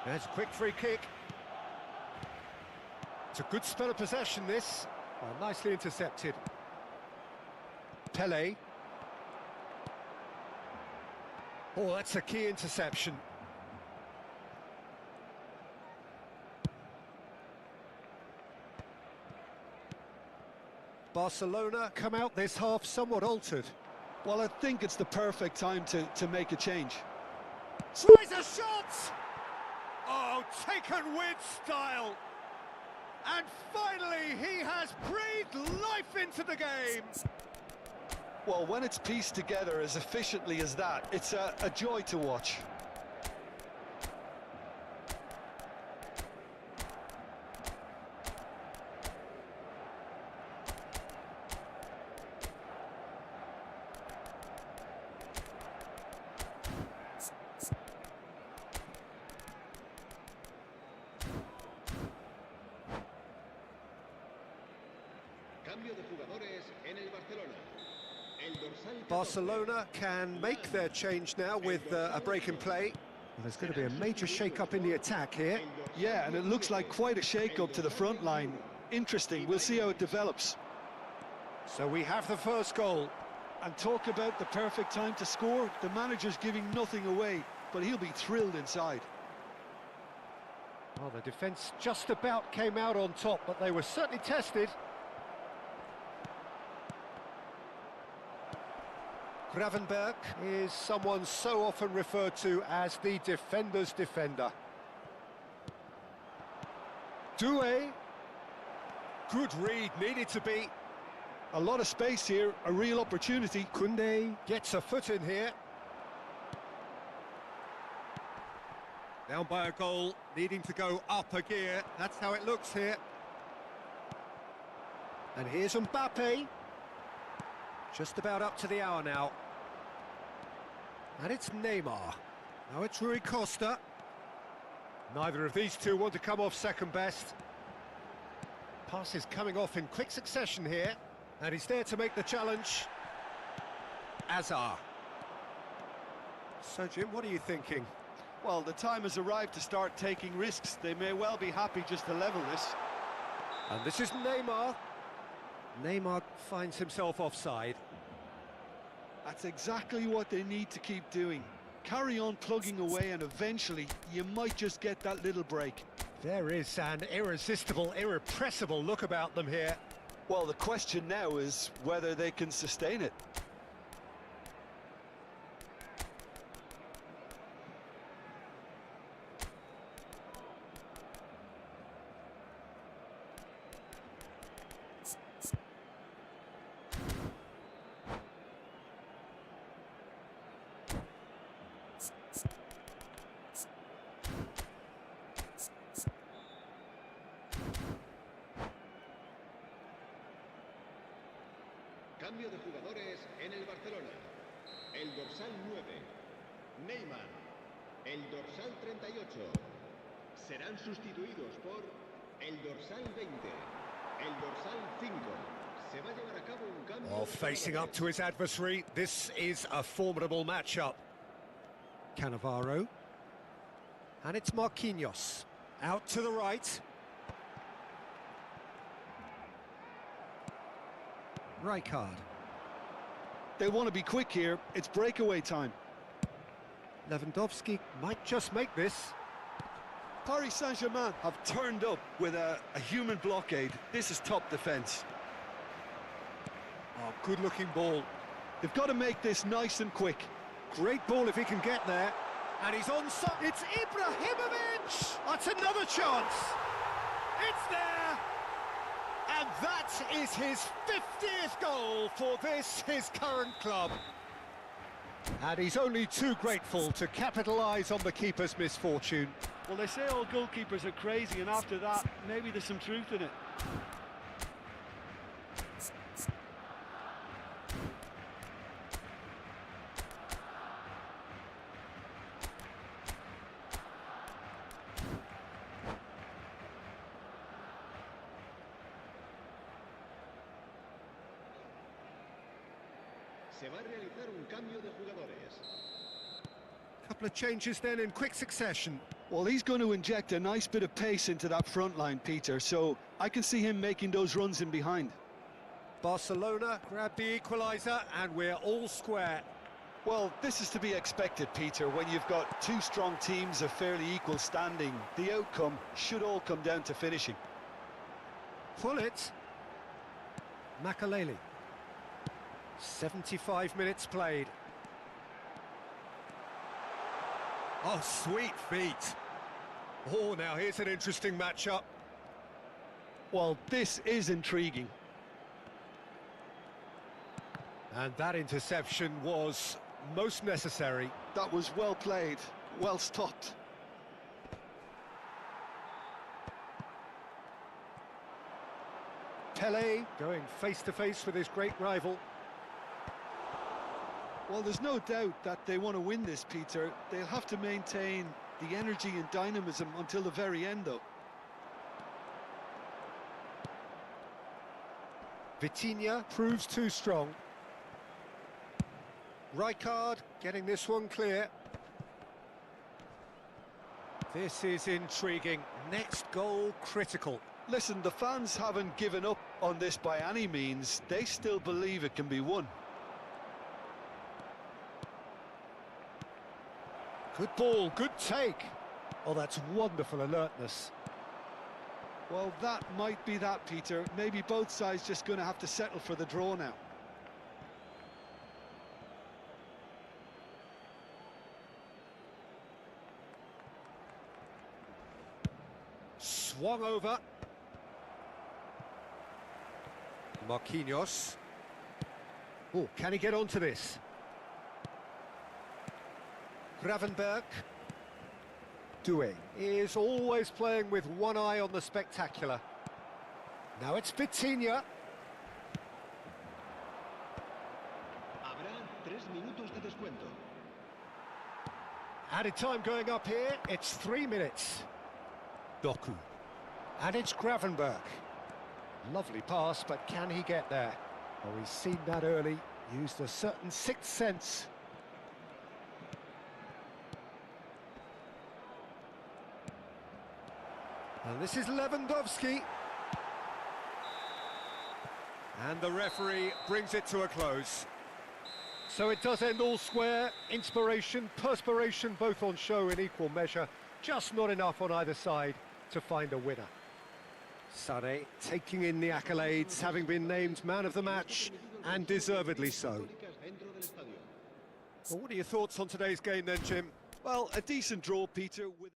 There's a quick free kick. It's a good spell of possession, this. Well, nicely intercepted. Pele. Oh, that's a key interception. Barcelona come out this half somewhat altered. Well, I think it's the perfect time to make a change. Tries a shot! Oh, taken with style. And finally, he has breathed life into the game. Well, when it's pieced together as efficiently as that, it's a joy to watch. Cambio de jugadores en el Barcelona. El dorsal 14. Barcelona can make their change now with a break in play. Well, there's going to be a major shake-up in the attack here. Yeah, and it looks like quite a shake-up to the front line. Interesting, we'll see how it develops. So we have the first goal. And talk about the perfect time to score. The manager's giving nothing away, but he'll be thrilled inside. Well, the defence just about came out on top, but they were certainly tested. Gravenberg is someone so often referred to as the defender's defender. Doué. Good read, needed to be. A lot of space here, a real opportunity. Koundé gets a foot in here. Down by a goal, needing to go up a gear. That's how it looks here. And here's Mbappe. Just about up to the hour now. And it's Neymar. Now it's Rui Costa. Neither of these two want to come off second best. Passes coming off in quick succession here. And he's there to make the challenge. Azar. So, Jim, what are you thinking? Well, the time has arrived to start taking risks. They may well be happy just to level this. And this is Neymar. Neymar finds himself offside. That's exactly what they need to keep doing. Carry on plugging away and eventually you might just get that little break. There is an irresistible, irrepressible look about them here. Well, the question now is whether they can sustain it. Cambio de jugadores en el Barcelona. El dorsal 9. Neymar. El dorsal 38. Serán sustituidos por el dorsal 20. El dorsal 5. Se va a llevar a cabo un cambio. Well, facing up to his adversary, this is a formidable matchup. Cannavaro. And it's Marquinhos. Out to the right. Rijkaard. They want to be quick here. It's breakaway time. Lewandowski might just make this. Paris Saint-Germain have turned up with a human blockade. This is top defence. Oh, good-looking ball. They've got to make this nice and quick. Great ball if he can get there. And he's onside. It's Ibrahimovic! That's another chance. It's there. And that is his 50th goal for this, his current club. And he's only too grateful to capitalise on the keeper's misfortune. Well, they say all goalkeepers are crazy, and after that, maybe there's some truth in it. Se va a realizar un cambio de jugadores. Couple of changes then in quick succession. Well, he's going to inject a nice bit of pace into that front line, Peter, so I can see him making those runs in behind. Barcelona grab the equaliser and we're all square. Well, this is to be expected, Peter. When you've got two strong teams of fairly equal standing, the outcome should all come down to finishing. Pullet. Makaleli. 75 minutes played. Oh, sweet feet. Oh, now here's an interesting matchup. Well, this is intriguing. And that interception was most necessary. That was well played, well stopped. Pelé going face-to-face with his great rival. Well, there's no doubt that they want to win this, Peter. They'll have to maintain the energy and dynamism until the very end, though. Vitinha proves too strong. Rijkaard getting this one clear. This is intriguing. Next goal critical. Listen, the fans haven't given up on this by any means. They still believe it can be won. Good ball, good take. Oh, that's wonderful alertness. Well, that might be that, Peter. Maybe both sides just going to have to settle for the draw now. Swung over. Marquinhos. Oh, can he get onto this? Gravenberg. Doué is always playing with one eye on the spectacular. Now it's Vitinha. Habrá 3 minutos de descuento. Added time going up here, it's 3 minutes. Doku. And it's Gravenberg. Lovely pass, but can he get there? Oh, he's seen that early, used a certain sixth sense. And this is Lewandowski. And the referee brings it to a close. So it does end all square. Inspiration, perspiration, both on show in equal measure. Just not enough on either side to find a winner. Sané taking in the accolades, having been named man of the match, and deservedly so. Well, what are your thoughts on today's game then, Jim? Well, a decent draw, Peter. With